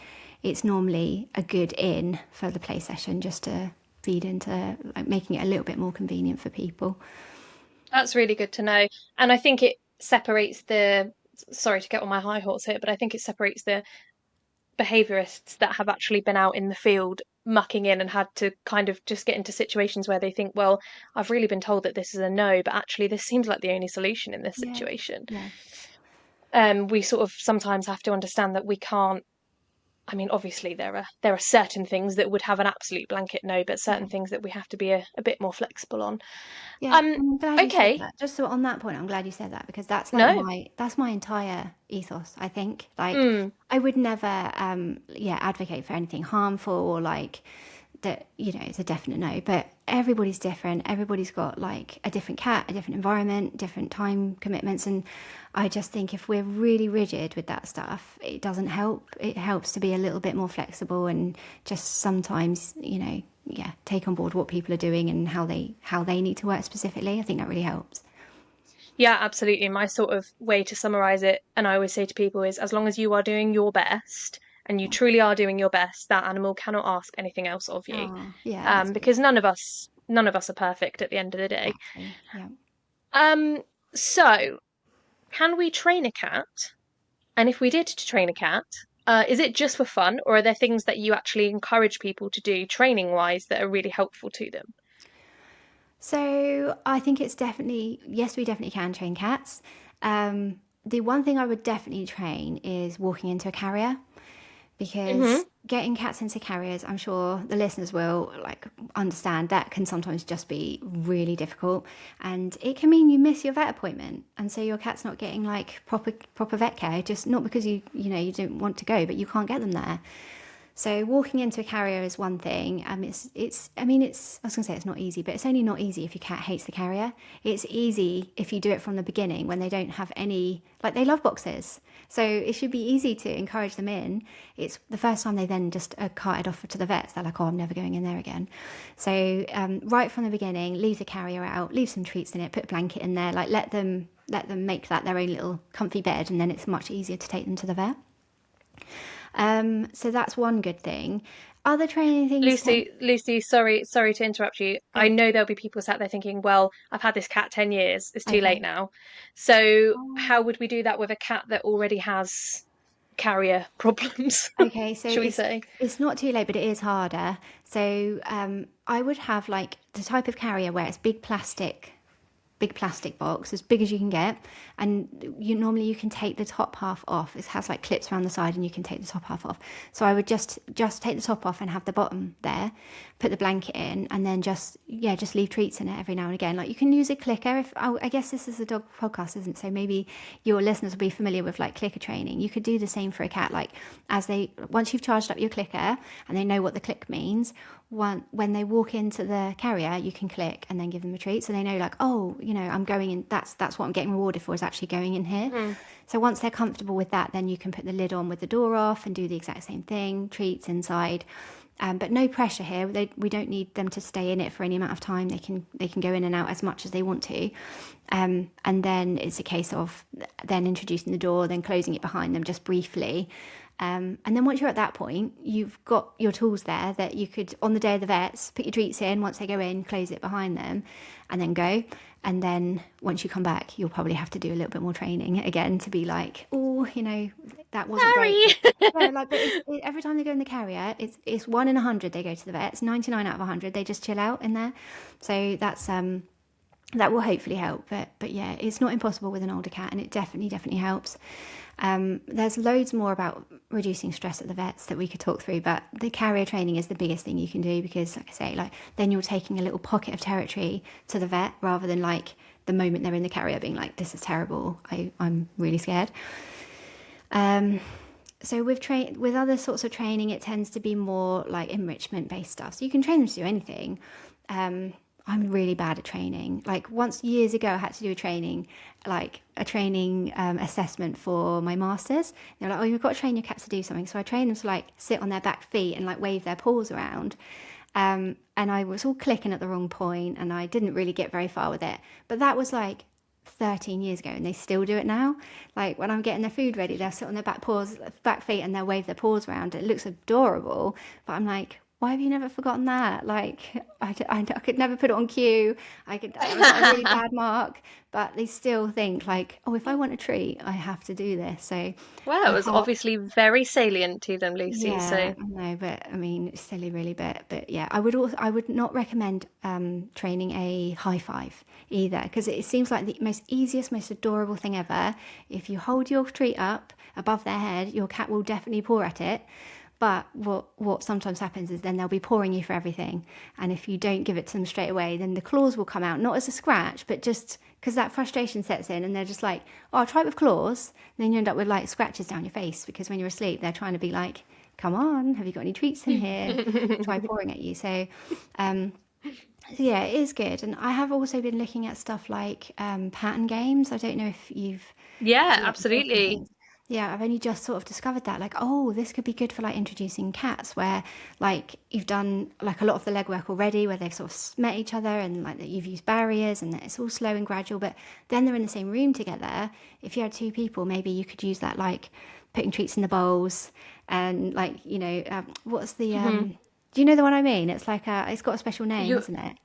normally a good in for the play session just to feed into like making it a little bit more convenient for people. That's really good to know. And I think it separates the, sorry to get on my high horse here, but I think it separates the behaviourists that have actually been out in the field mucking in and had to kind of just get into situations where they think, well, I've really been told that this is a no, but actually this seems like the only solution in this Yeah. situation. Yeah. We sort of sometimes have to understand that we can't. I mean, obviously there are certain things that would have an absolute blanket no, but certain Yeah. things that we have to be a bit more flexible on. Yeah, Um, I'm glad you said okay, that. Just so on that point, I'm glad you said that because that's like no, my entire ethos, I think. Like mm, I would never yeah, advocate for anything harmful or like that, it's a definite no. But everybody's different. Everybody's got like a different cat, a different environment, different time commitments, and I just think if we're really rigid with that stuff, it doesn't help. It helps to be a little bit more flexible and just sometimes, yeah, take on board what people are doing and how they need to work specifically. I think that really helps. yeah, absolutely. My sort of way to summarize it, and I always say to people, is as long as you are doing your best and you Yeah. truly are doing your best, that animal cannot ask anything else of you, Oh, yeah, that's good. because none of us are perfect at the end of the day. Exactly. Yeah. Um, so can we train a cat? And if we did to train a cat, is it just for fun, or are there things that you actually encourage people to do training wise that are really helpful to them? So I think it's definitely, yes, we definitely can train cats. The one thing I would definitely train is walking into a carrier Hmm. because getting cats into carriers, I'm sure the listeners will like understand that can sometimes just be really difficult, and it can mean you miss your vet appointment, and so your cat's not getting like proper vet care, just not because you don't want to go, but you can't get them there. So walking into a carrier is one thing. It's I mean it's I was gonna say it's not easy, but it's only not easy if your cat hates the carrier. It's easy if you do it from the beginning when they don't have any, like they love boxes. So it should be easy to encourage them in. It's the first time they then just are carted off to the vets. They're like, oh, I'm never going in there again. So right from the beginning, leave the carrier out, leave some treats in it, put a blanket in there, like let them make that their own little comfy bed, and then it's much easier to take them to the vet. So that's one good thing. Other training things tend. Lucy, sorry to interrupt you. I Oh, know there'll be people sat there thinking, well, I've had this cat 10 years. It's too late okay. now. So Oh. how would we do that with a cat that already has carrier problems, Okay, so shall we it's say? it's not too late, but it is harder. So I would have like the type of carrier where it's big plastic box as big as you can get, and you can take the top half off. It has like clips around the side and you can take the top half off. So I would just take the top off and have the bottom there, put the blanket in, and then just leave treats in it every now and again. Like you can use a clicker. If I guess this is a dog podcast, isn't it? So maybe your listeners will be familiar with like clicker training. You could do the same for a cat. Like once you've charged up your clicker and they know what the click means, when they walk into the carrier, you can click and then give them a treat, so they know like, oh, I'm going in. That's what I'm getting rewarded for, is actually going in here. Mm. So once they're comfortable with that, then you can put the lid on with the door off and do the exact same thing, treats inside. But no pressure here. We don't need them to stay in it for any amount of time. They can go in and out as much as they want to, and then it's a case of then introducing the door, then closing it behind them just briefly. And then once you're at that point, you've got your tools there that you could, on the day of the vets, put your treats in. Once they go in, close it behind them, and then go. And then once you come back, you'll probably have to do a little bit more training again to be like, oh, that wasn't great. Sorry. Yeah, like, but every time they go in the carrier, it's 1 in 100 they go to the vets. 99 out of 100 they just chill out in there. So that will hopefully help. But yeah, it's not impossible with an older cat, and it definitely helps. There's loads more about reducing stress at the vets that we could talk through, but the carrier training is the biggest thing you can do because, like I say, like then you're taking a little pocket of territory to the vet rather than like the moment they're in the carrier being like, this is terrible. I'm really scared. So with other sorts of training, it tends to be more like enrichment based stuff. So you can train them to do anything. I'm really bad at training. Like once years ago, I had to do a training assessment for my masters. They're like, oh, you've got to train your cats to do something. So I trained them to like sit on their back feet and like wave their paws around. And I was all clicking at the wrong point, and I didn't really get very far with it. But that was like 13 years ago, and they still do it now. Like when I'm getting their food ready, they'll sit on their back feet and they'll wave their paws around. It looks adorable, but I'm like, why have you never forgotten that? Like, I could never put it on cue. I got a really bad mark, but they still think like, oh, if I want a treat, I have to do this. So Well, I it was have, obviously very salient to them, Lucy. yeah, So, I know, but I mean, it's silly really, but yeah, I would not recommend training a high five either, because it seems like the most easiest, most adorable thing ever. If you hold your treat up above their head, your cat will definitely paw at it. But what sometimes happens is then they'll be pawing you for everything, and if you don't give it to them straight away, then the claws will come out, not as a scratch, but just because that frustration sets in, and they're just like, "Oh, I'll try it with claws." And then you end up with like scratches down your face because when you're asleep, they're trying to be like, "Come on, have you got any treats in here?" Try pawing at you. Um, so yeah, it is good. And I have also been looking at stuff like pattern games. I don't know if you've yeah, do like dogs and absolutely. things. Yeah, I've only just sort of discovered that. Like, oh, this could be good for like introducing cats where like you've done like a lot of the legwork already where they've sort of met each other and like that you've used barriers and that it's all slow and gradual, but then they're in the same room together. If you had two people, maybe you could use that like putting treats in the bowls and like, what's the Mhm. do you know the one I mean? It's like it's got a special name, You, isn't it?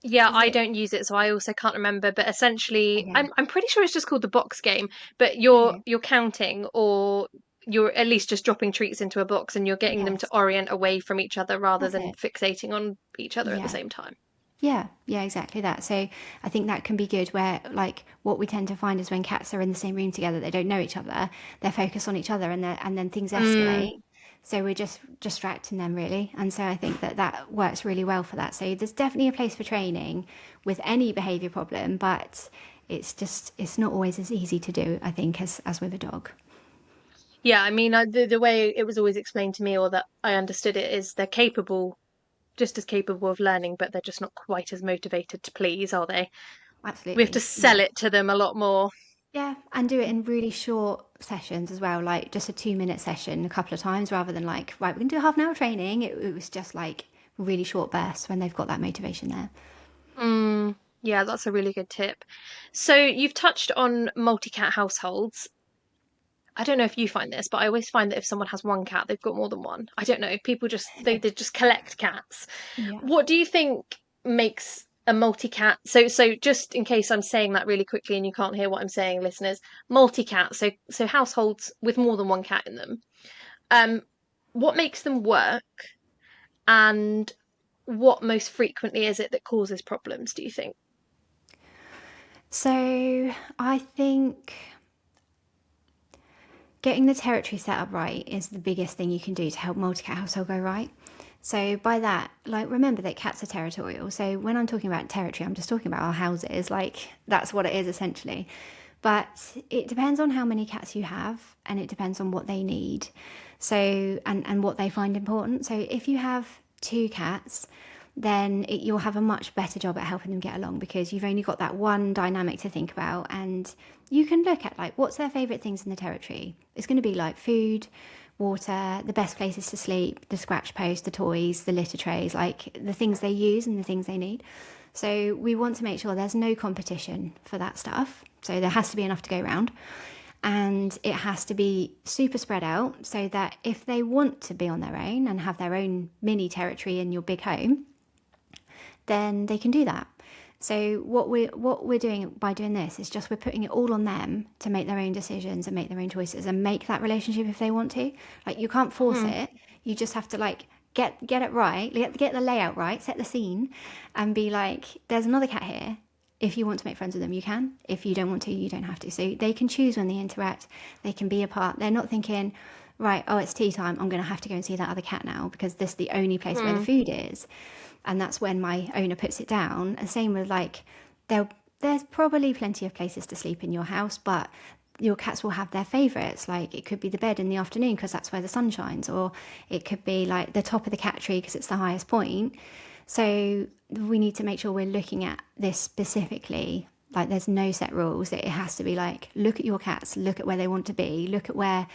yeah, Is I it? don't use it, so I also can't remember. But essentially, Okay. I'm pretty sure it's just called the box game. But you're Okay. you're counting, or you're at least just dropping treats into a box, and you're getting them to Yes. orient away from each other rather That's than it. fixating on each other at the Yeah. same time. Yeah, yeah, exactly that. So I think that can be good where like what we tend to find is when cats are in the same room together, they don't know each other, they're focused on each other and then things Mm, escalate. So we're just distracting them really. And so I think that that works really well for that. So there's definitely a place for training with any behavior problem, but it's not always as easy to do, I think, as with a dog. yeah, I mean, the way it was always explained to me, or that I understood it, is they're capable, just as capable of learning, but they're just not quite as motivated to please, are they? We have to Absolutely. sell Yeah. it to them a lot more. Yeah, and do it in really short sessions as well, like just a 2 minute session a couple of times rather than like, right, we're going to do a half an hour training. It was just like really short bursts when they've got that motivation there. Mm, yeah, that's a really good tip. So you've touched on multi-cat households. I don't know if you find this, but I always find that if someone has one cat, they've got more than one. I don't know. People just they just collect cats. Yeah. What do you think makes a multi-cat? So just in case I'm saying that really quickly and you can't hear what I'm saying, listeners, multi-cat. So households with more than one cat in them. Um, what makes them work, and what most frequently is it that causes problems, do you think? So I think getting the territory set up right is the biggest thing you can do to help multi-cat household go right. So by that, like remember that cats are territorial. So when I'm talking about territory, I'm just talking about our houses. Like that's what it is essentially. But it depends on how many cats you have and it depends on what they need. So and what they find important. So if you have two cats, then you'll have a much better job at helping them get along because you've only got that one dynamic to think about and you can look at like what's their favorite things in the territory. It's going to be like food, water, the best places to sleep, the scratch post, the toys, the litter trays, like the things they use and the things they need. So we want to make sure there's no competition for that stuff. So there has to be enough to go around. And it has to be super spread out so that if they want to be on their own and have their own mini territory in your big home, then they can do that. So what we're doing by doing this is just we're putting it all on them to make their own decisions and make their own choices and make that relationship if they want to. Like you can't force Hmm. it. You just have to like get it right, get the layout right, set the scene, and be like, there's another cat here. If you want to make friends with them, you can. If you don't want to, you don't have to. So they can choose when they interact. They can be apart. They're not thinking, right, oh, it's tea time. I'm going to have to go and see that other cat now because this is the only place where the Hmm. food is, and that's when my owner puts it down. And same with like, there's probably plenty of places to sleep in your house, but your cats will have their favourites. Like it could be the bed in the afternoon because that's where the sun shines, or it could be like the top of the cat tree because it's the highest point. So we need to make sure we're looking at this specifically. Like there's no set rules. It has to be like look at your cats, look at where they want to be, look at where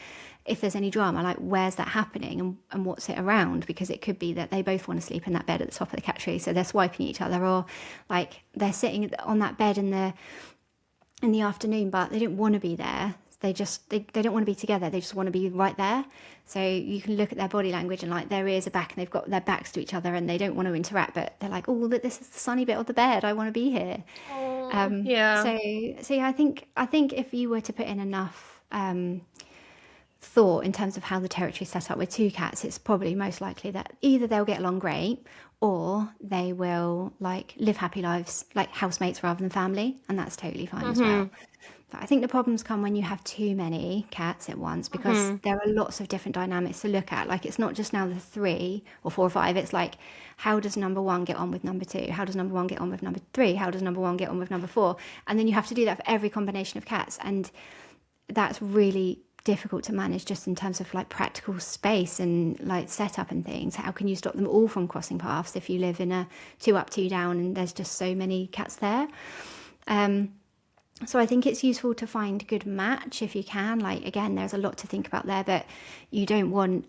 if there's any drama, like where's that happening and what's it around? Because it could be that they both want to sleep in that bed at the top of the cat tree, so they're swiping each other, or like they're sitting on that bed in the afternoon, but they don't want to be there. they don't want to be together. They just want to be right there. So you can look at their body language and like their ears are back and they've got their backs to each other and they don't want to interact, but they're like, oh, look, this is the sunny bit of the bed. I want to be here. Oh, yeah. So yeah, I think if you were to put in enough thought in terms of how the territory is set up with two cats, it's probably most likely that either they'll get along great or they will like live happy lives like housemates rather than family, and that's totally fine as well. Hmm. But I think the problems come when you have too many cats at once because Hmm. there are lots of different dynamics to look at. Like it's not just now the three or four or five, it's like how does number one get on with number two? How does number one get on with number three? How does number one get on with number four? And then you have to do that for every combination of cats. And that's really difficult to manage just in terms of like practical space and like setup and things. How can you stop them all from crossing paths if you live in a two up, two down and there's just so many cats there? So I think it's useful to find a good match if you can. Like again, there's a lot to think about there, but you don't want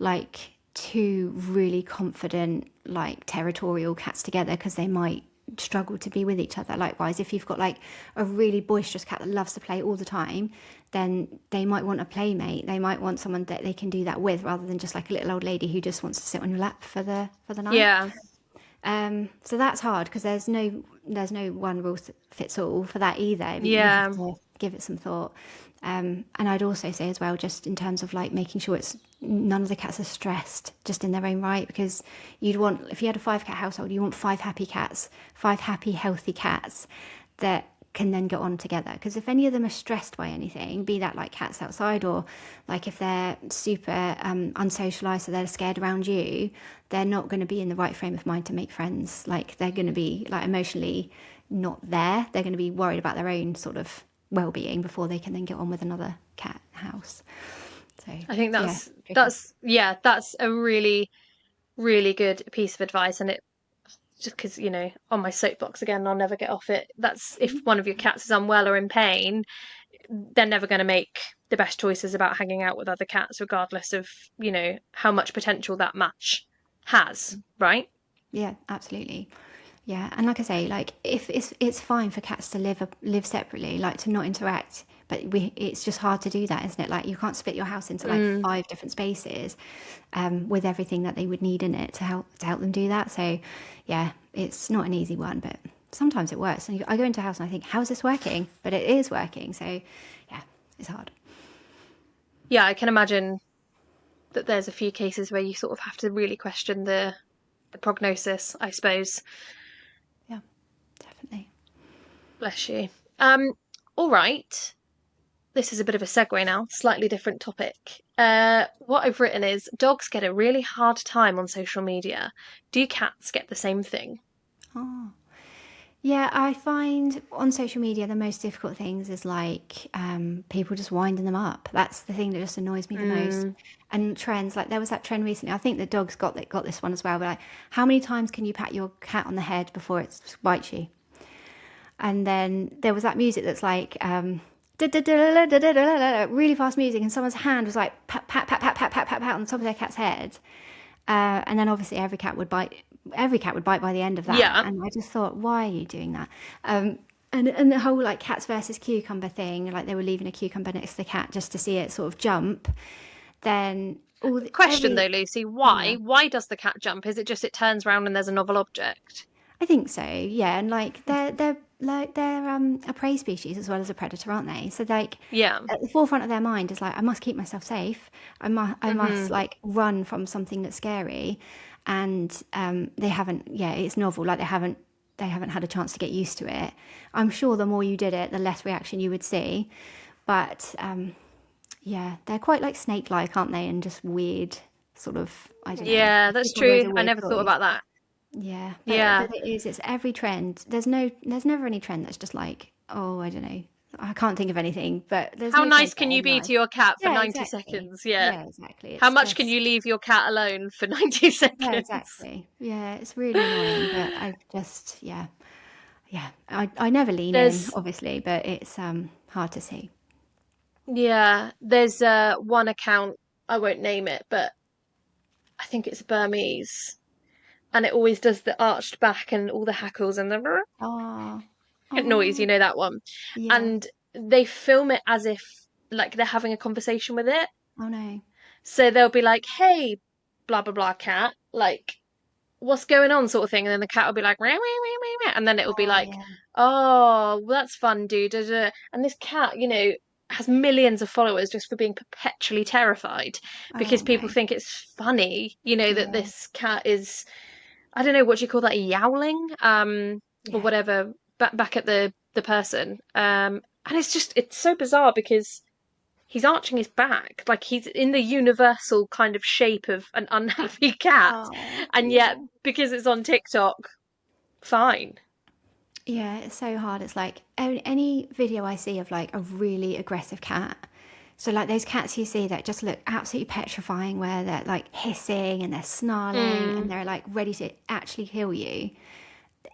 like two really confident, like territorial cats together because they might struggle to be with each other. Likewise, if you've got like a really boisterous cat that loves to play all the time, then they might want a playmate. They might want someone that they can do that with rather than just like a little old lady who just wants to sit on your lap for the night. Yeah. So that's hard because there's no one rule fits all for that either. You have Yeah. to give it some thought. And I'd also say as well, just in terms of like making sure it's none of the cats are stressed just in their own right, because you'd want, if you had a 5 cat household, you want 5 happy cats, 5 happy, healthy cats that can then get on together. Because if any of them are stressed by anything, be that like cats outside or like if they're super unsocialized, so they're scared around you, they're not going to be in the right frame of mind to make friends. Like they're going to be like emotionally not there. They're going to be worried about their own sort of well-being before they can then get on with another cat house. So I think yeah, tricky. that's yeah, that's a really, really good piece of advice. And it just because, on my soapbox again, I'll never get off it. That's if one of your cats is unwell or in pain, they're never going to make the best choices about hanging out with other cats, regardless of, how much potential that match has, right? Yeah, absolutely. Yeah, and like I say, like if it's fine for cats to live separately, like to not interact, but it's just hard to do that, isn't it? Like you can't split your house into like Mm, 5 different spaces, with everything that they would need in it to help them do that. So, yeah, it's not an easy one, but sometimes it works. And I go into a house and I think, how's this working? But it is working. So, yeah, it's hard. yeah, I can imagine that there's a few cases where you sort of have to really question the prognosis, I suppose. Yeah, definitely. Bless you. All right. This is a bit of a segue now, slightly different topic. What I've written is dogs get a really hard time on social media. Do cats get the same thing? Oh. Yeah, I find on social media the most difficult things is like people just winding them up. That's the thing that just annoys me the most. Mm, And trends, like there was that trend recently. I think the dogs got this one as well. But like, how many times can you pat your cat on the head before it bites you? And then there was that music that's like really fast music, and someone's hand was like pat pat pat pat pat pat pat pat on the top of their cat's head. And then obviously every cat would bite. Every cat would bite by the end of that, yeah. and I just thought, why are you doing that? And the whole like cats versus cucumber thing, like they were leaving a cucumber next to the cat just to see it sort of jump. Then Question though, every Lucy, yeah, why? Why does the cat jump? Is it just it turns round and there's a novel object? I think so. Yeah, and like they're a prey species as well as a predator, aren't they? So like Yeah. at the forefront of their mind is like I must keep myself safe. I must Hmm. like run from something that's scary, and they haven't. Yeah, it's novel. Like they haven't had a chance to get used to it. I'm sure the more you did it, the less reaction you would see. But yeah, they're quite like snake-like, aren't they? And just weird, sort of. I don't know. Yeah, It's that's just one of those true. are I weird never thought toys. about that. Yeah, but Yeah. it's every trend. There's never any trend that's just like, oh, I don't know. I can't think of anything, but there's How no trends nice that can are you be nice. to your cat for Yeah, 90 exactly. seconds? Yeah. Yeah, exactly. How It's much can just you leave your cat alone for 90 yeah, seconds? exactly. Yeah, it's really annoying, but I just yeah. I never lean in, There's obviously, but it's hard to see. there's one account, I won't name it, but I think it's Burmese, and it always does the arched back and all the hackles and the Oh, noise, oh, that one. yeah. And they film it as if like they're having a conversation with it. Oh no. So they'll be like, "Hey, blah blah blah, cat, like what's going on," sort of thing, and then the cat will be like, "Meow, meow, meow, meow, meow," and then it will be Oh like, yeah. "Oh, well, that's fun, dude." Da, da. And this cat, has millions of followers just for being perpetually terrified Oh because people no. think it's funny, that Yeah. this cat is, I don't know, what do you call that, a yowling, or Yeah. whatever, back at the person, and it's so bizarre because he's arching his back, like he's in the universal kind of shape of an unhappy cat, Oh and yet yeah. because it's on TikTok, fine. Yeah, it's so hard. It's like any video I see of like a really aggressive cat. So like those cats you see that just look absolutely petrifying, where they're like hissing and they're snarling and Mm, they're like ready to actually kill you.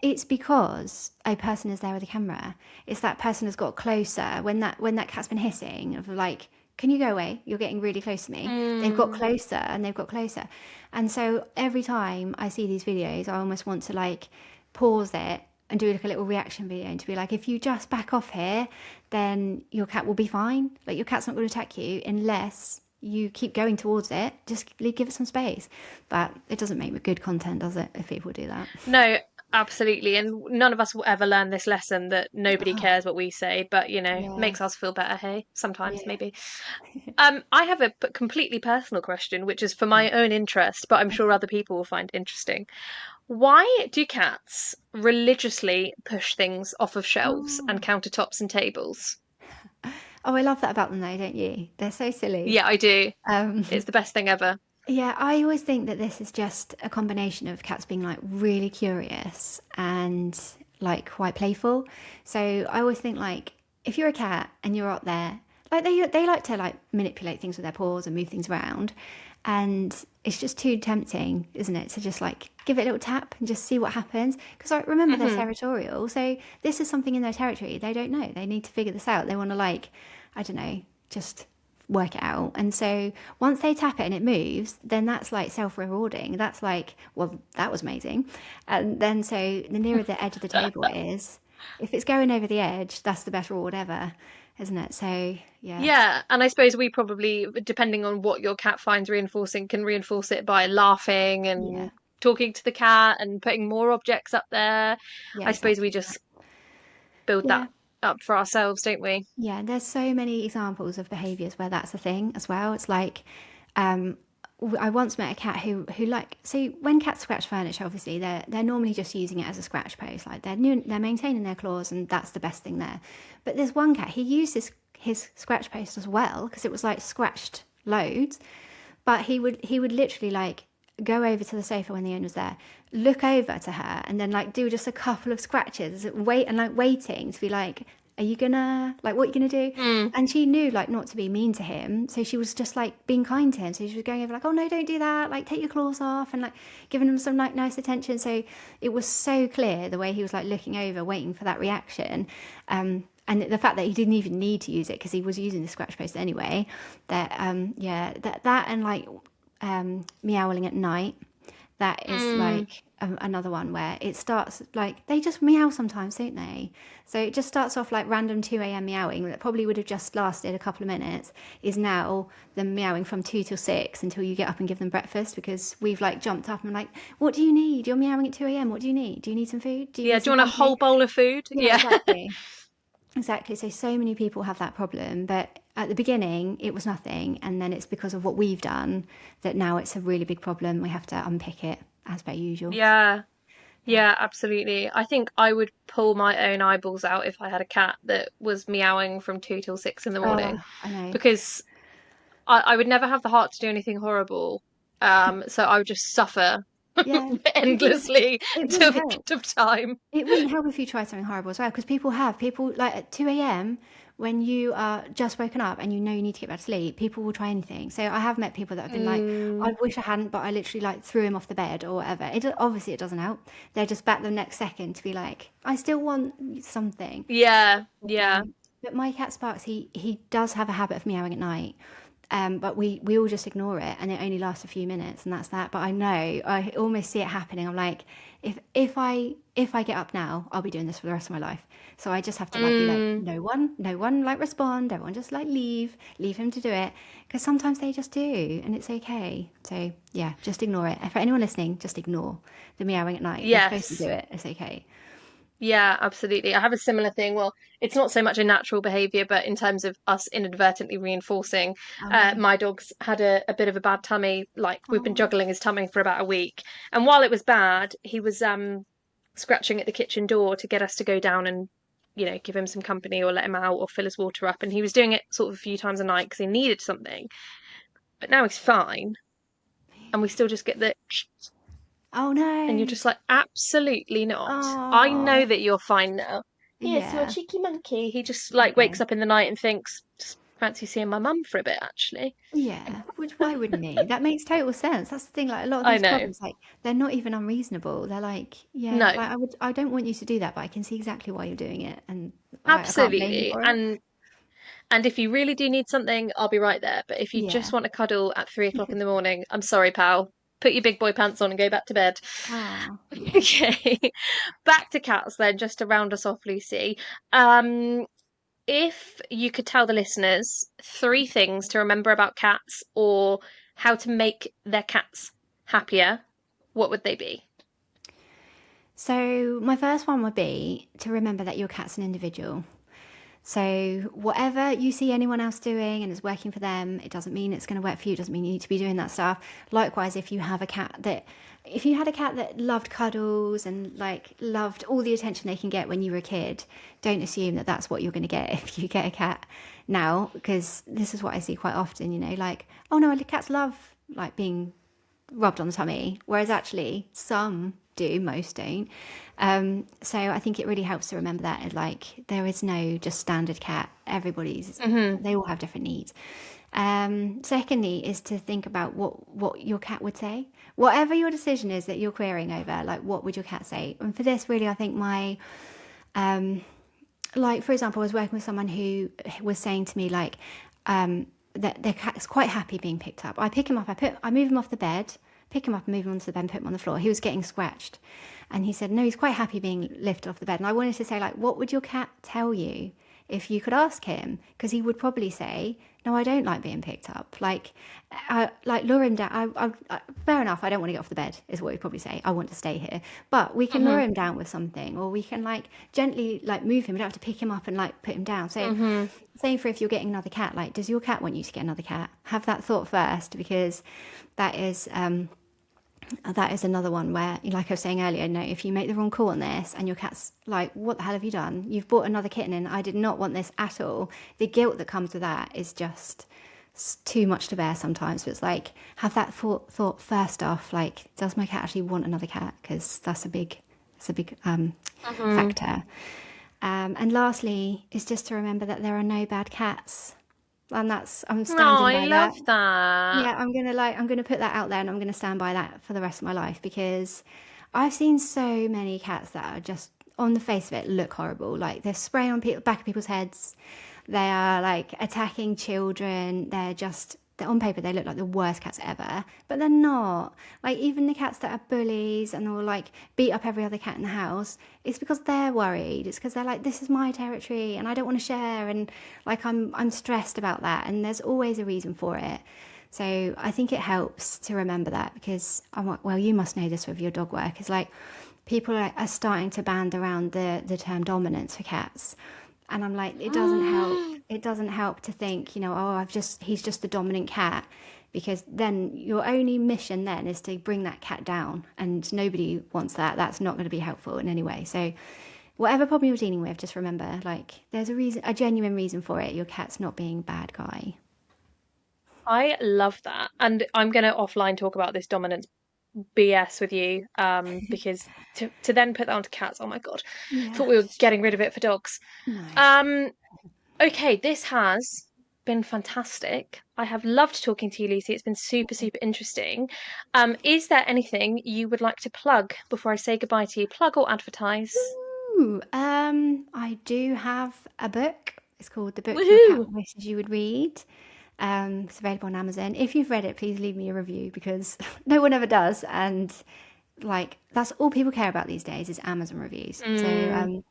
It's because a person is there with a camera. It's that person has got closer when that cat's been hissing of like, can you go away? You're getting really close to me. They've got mm. closer and they've got closer. And so every time I see these videos, I almost want to like pause it and do like a little reaction video and to be like, if you just back off here, then your cat will be fine. Like your cat's not going to attack you unless you keep going towards it. Just give it some space. But it doesn't make good content, does it, if people do that? No, absolutely. And none of us will ever learn this lesson that nobody cares what we say, but Yeah, makes us feel better, hey? Sometimes yeah. maybe. I have a completely personal question, which is for my Oh, own interest, but I'm sure okay. other people will find interesting. Why do cats religiously push things off of shelves and Oh. countertops and tables? Oh, I love that about them though, don't you? They're so silly. Yeah, I do. Um, It's the best thing ever. yeah, I always think that this is just a combination of cats being like really curious and like quite playful. So I always think like if you're a cat and you're out there, like they like to like manipulate things with their paws and move things around, and it's just too tempting, isn't it, to just like give it a little tap and just see what happens? Because like remember they're Hmm. territorial, so this is something in their territory. They don't know. They need to figure this out. They want to like, I don't know, just work it out. And so once they tap it and it moves, then that's like self rewarding. That's like, well, that was amazing. And then so the nearer the edge of the table it is, if it's going over the edge, that's the best reward ever, isn't it? So yeah, Yeah, and I suppose we probably, depending on what your cat finds reinforcing, can reinforce it by laughing yeah, and talking to the cat and putting more objects up there. yeah, I suppose we exactly. just build Yeah. that up for ourselves, don't we? Yeah, there's so many examples of behaviours where that's a thing as well. It's like, um, I once met a cat who like so when cats scratch furniture, obviously they're normally just using it as a scratch post, like they're maintaining their claws and that's the best thing there. But there's one cat he used his scratch post as well because it was like scratched loads, but he would literally like go over to the sofa when the owner was there, look over to her, and then like do just a couple of scratches, wait and like waiting to be like, "Are you gonna like what are you gonna do?" Mm. And she knew like not to be mean to him, so she was just like being kind to him. So she was going over like, "Oh no, don't do that! Like take your claws off," and like giving him some like nice attention. So it was so clear the way he was like looking over, waiting for that reaction. And the fact that he didn't even need to use it because he was using the scratch post anyway. That yeah, that and like meowing at night. That is Mm. like another one where it starts like they just meow sometimes, don't they? So it just starts off like random 2 a.m. meowing that probably would have just lasted a couple of minutes, is now them meowing from 2 till 6 until you get up and give them breakfast because we've like jumped up and like, what do you need? You're meowing at 2 a.m. What do you need? Do you need some food? Do you Yeah, need do some you want a company? whole bowl of food? Yeah, Yeah. exactly. Exactly. So many people have that problem, but at the beginning it was nothing, and then it's because of what we've done that now it's a really big problem. We have to unpick it as per usual. Yeah. Yeah. Yeah, absolutely. I think I would pull my own eyeballs out if I had a cat that was meowing from 2 till 6 in the morning Oh, I know. because I would never have the heart to do anything horrible. So I would just suffer Yeah. It wouldn't. endlessly It until wouldn't the help. end of time. It wouldn't help if you tried something horrible as well, because people like at 2 a.m. when you are just woken up and you know you need to get back to sleep, people will try anything. So I have met people that have been like, I Mm, wish I hadn't, but I literally like threw him off the bed or whatever. Obviously it doesn't help. They're just back the next second to be like, I still want something. yeah, But, yeah. um, but my cat Sparks, he does have a habit of meowing at night, But we all just ignore it, and it only lasts a few minutes, and that's that. But I know, I almost see it happening. I'm like, if I get up now, I'll be doing this for the rest of my life. So I just have to like be like, Mm, no one like respond. Everyone just like leave him to do it, because sometimes they just do, and it's okay. So yeah, just ignore it. For anyone listening, just ignore the meowing at night. They're supposed to do yes. it. It's okay. Yeah, absolutely. I have a similar thing. Well, it's not so much a natural behavior, but in terms of us inadvertently reinforcing, Oh, my dog's had a bit of a bad tummy. Like we've been oh, juggling his tummy for about a week. And while it was bad, he was scratching at the kitchen door to get us to go down and, give him some company or let him out or fill his water up. And he was doing it sort of a few times a night because he needed something. But now he's fine. And we still just get the oh and you're no. just like, absolutely not. I know Oh, that you're fine now. Here's your yeah. cheeky monkey. He just like wakes Okay. up in the night and thinks, just fancy seeing my mum for a bit, actually. Yeah, which why wouldn't he? That makes total sense. That's the thing. Like a lot of I these know. problems, like they're not even unreasonable. They're like, yeah, No, I don't want you to do that, but I can see exactly why you're doing it, and I can't blame you absolutely. for it. And if you really do need something, I'll be right there. But if you just Yeah. want to cuddle at 3 o'clock in the morning, I'm sorry, pal. Put your big boy pants on and go back to bed. Oh, yeah. Okay. Back to cats then, just to round us off, Lucy. Um, If you could tell the listeners three things to remember about cats or how to make their cats happier, what would they be? So my first one would be to remember that your cat's an individual. So whatever you see anyone else doing and it's working for them, it doesn't mean it's going to work for you. It doesn't mean you need to be doing that stuff. Likewise, if you had a cat that loved cuddles and like loved all the attention they can get when you were a kid, don't assume that that's what you're going to get if you get a cat now, because this is what I see quite often. Like, oh no, cats love like being rubbed on the tummy, whereas actually some do, most don't. So I think it really helps to remember that like there is no just standard cat. Hmm. They all have different needs. Secondly, is to think about what your cat would say. Whatever your decision is that you're querying over, like what would your cat say? And for this, really, I think like for example, I was working with someone who was saying to me like that their cat is quite happy being picked up. I pick him up, I move him off the bed, pick him up and move him onto the bed and put him on the floor. He was getting scratched, and he said no, he's quite happy being lifted off the bed. And I wanted to say like, what would your cat tell you if you could ask him? Because he would probably say, no, I don't like being picked up. Like lure him down. Fair enough. I don't want to get off the bed, is what he'd probably say. I want to stay here. But we can lure Hmm. him down with something, or we can like gently like move him. We don't have to pick him up and like put him down. So, Hmm. same for if you're getting another cat. Like, does your cat want you to get another cat? Have that thought first, because that is um, that is another one where, like I was saying earlier, no, if you make the wrong call on this and your cat's like, what the hell have you done? You've bought another kitten and I did not want this at all. The guilt that comes with that is just too much to bear sometimes. But it's like, have that thought first off, like, does my cat actually want another cat? Because that's a big Hmm. factor. And lastly, is just to remember that there are no bad cats. And I'm Oh, standing I by love that. that. Yeah, I'm gonna put that out there, and I'm gonna stand by that for the rest of my life, because I've seen so many cats that are just on the face of it look horrible. Like they're spraying on people, back of people's heads. They are like attacking children. On paper they look like the worst cats ever, but they're not. Like even the cats that are bullies and will like beat up every other cat in the house, it's because they're worried. It's because they're like, this is my territory and I don't want to share, and like I'm stressed about that, and there's always a reason for it. So I think it helps to remember that, because well, you must know this with your dog work. It's like people are starting to band around the term dominance for cats, and I'm like, it doesn't help. It doesn't help to think, oh, he's just the dominant cat, because then your only mission then is to bring that cat down, and nobody wants that. That's not going to be helpful in any way. So whatever problem you're dealing with, just remember, like, there's a genuine reason for it. Your cat's not being a bad guy. I love that. And I'm going to offline talk about this dominance BS with you, because to then put that onto cats, oh my God, Yeah. thought we were getting rid of it for dogs. No. Um, Okay, this has been fantastic. I have loved talking to you, Lucy. It's been super, super interesting. Is there anything you would like to plug before I say goodbye to you? Plug or advertise? Ooh, I do have a book. It's called The Book Your Cat Woohoo! Wishes You Would Read. It's available on Amazon. If you've read it, please leave me a review because no one ever does, and like that's all people care about these days is Amazon reviews. Mm,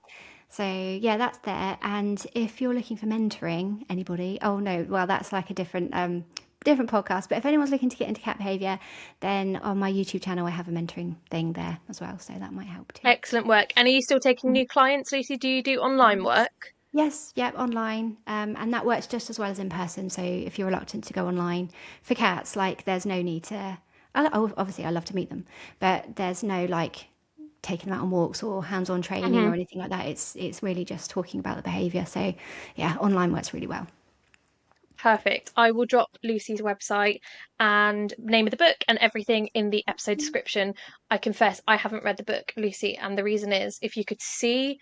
So yeah, that's there. And if you're looking for mentoring, anybody, oh no, well that's like a different podcast. But if anyone's looking to get into cat behavior, then on my YouTube channel I have a mentoring thing there as well, so that might help too. excellent work. And are you still taking new clients, Lucy? Do you do online Yes. work? Yes, yep, online. And that works just as well as in person. So if you're reluctant to go online for cats, like there's no need to. Obviously, I love to meet them, but there's no like taking them out on walks or hands-on training Hmm. or anything like that. It's really just talking about the behaviour. So yeah, online works really well. Perfect. I will drop Lucy's website and name of the book and everything in the episode description. I confess I haven't read the book, Lucy, and the reason is if you could see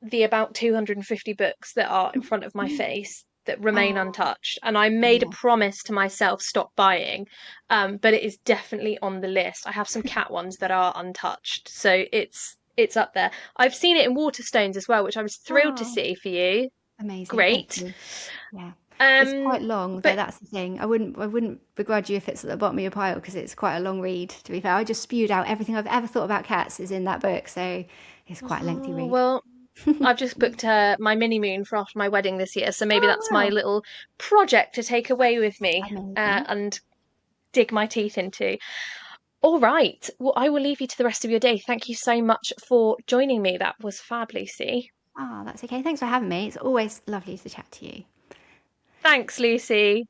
the about 250 books that are in front of my face that remain Oh untouched, and I made a yeah, promise to myself stop buying, but it is definitely on the list. I have some cat ones that are untouched, so it's up there. I've seen it in Waterstones as well, which I was thrilled to oh see for you. amazing, thank Great. you. Yeah. It's Um, quite long though, but that's the thing. I wouldn't begrudge you if it's at the bottom of your pile because it's quite a long read, to be fair. I just spewed out everything I've ever thought about cats is in that book, so it's quite a lengthy oh, read. well, I've just booked my mini moon for after my wedding this year, so maybe Oh that's my wow. little project to take away with me Amazing. and dig my teeth into. All right. Well, I will leave you to the rest of your day. Thank you so much for joining me. That was fab, Lucy. Oh, that's okay. Thanks for having me. It's always lovely to chat to you. Thanks, Lucy.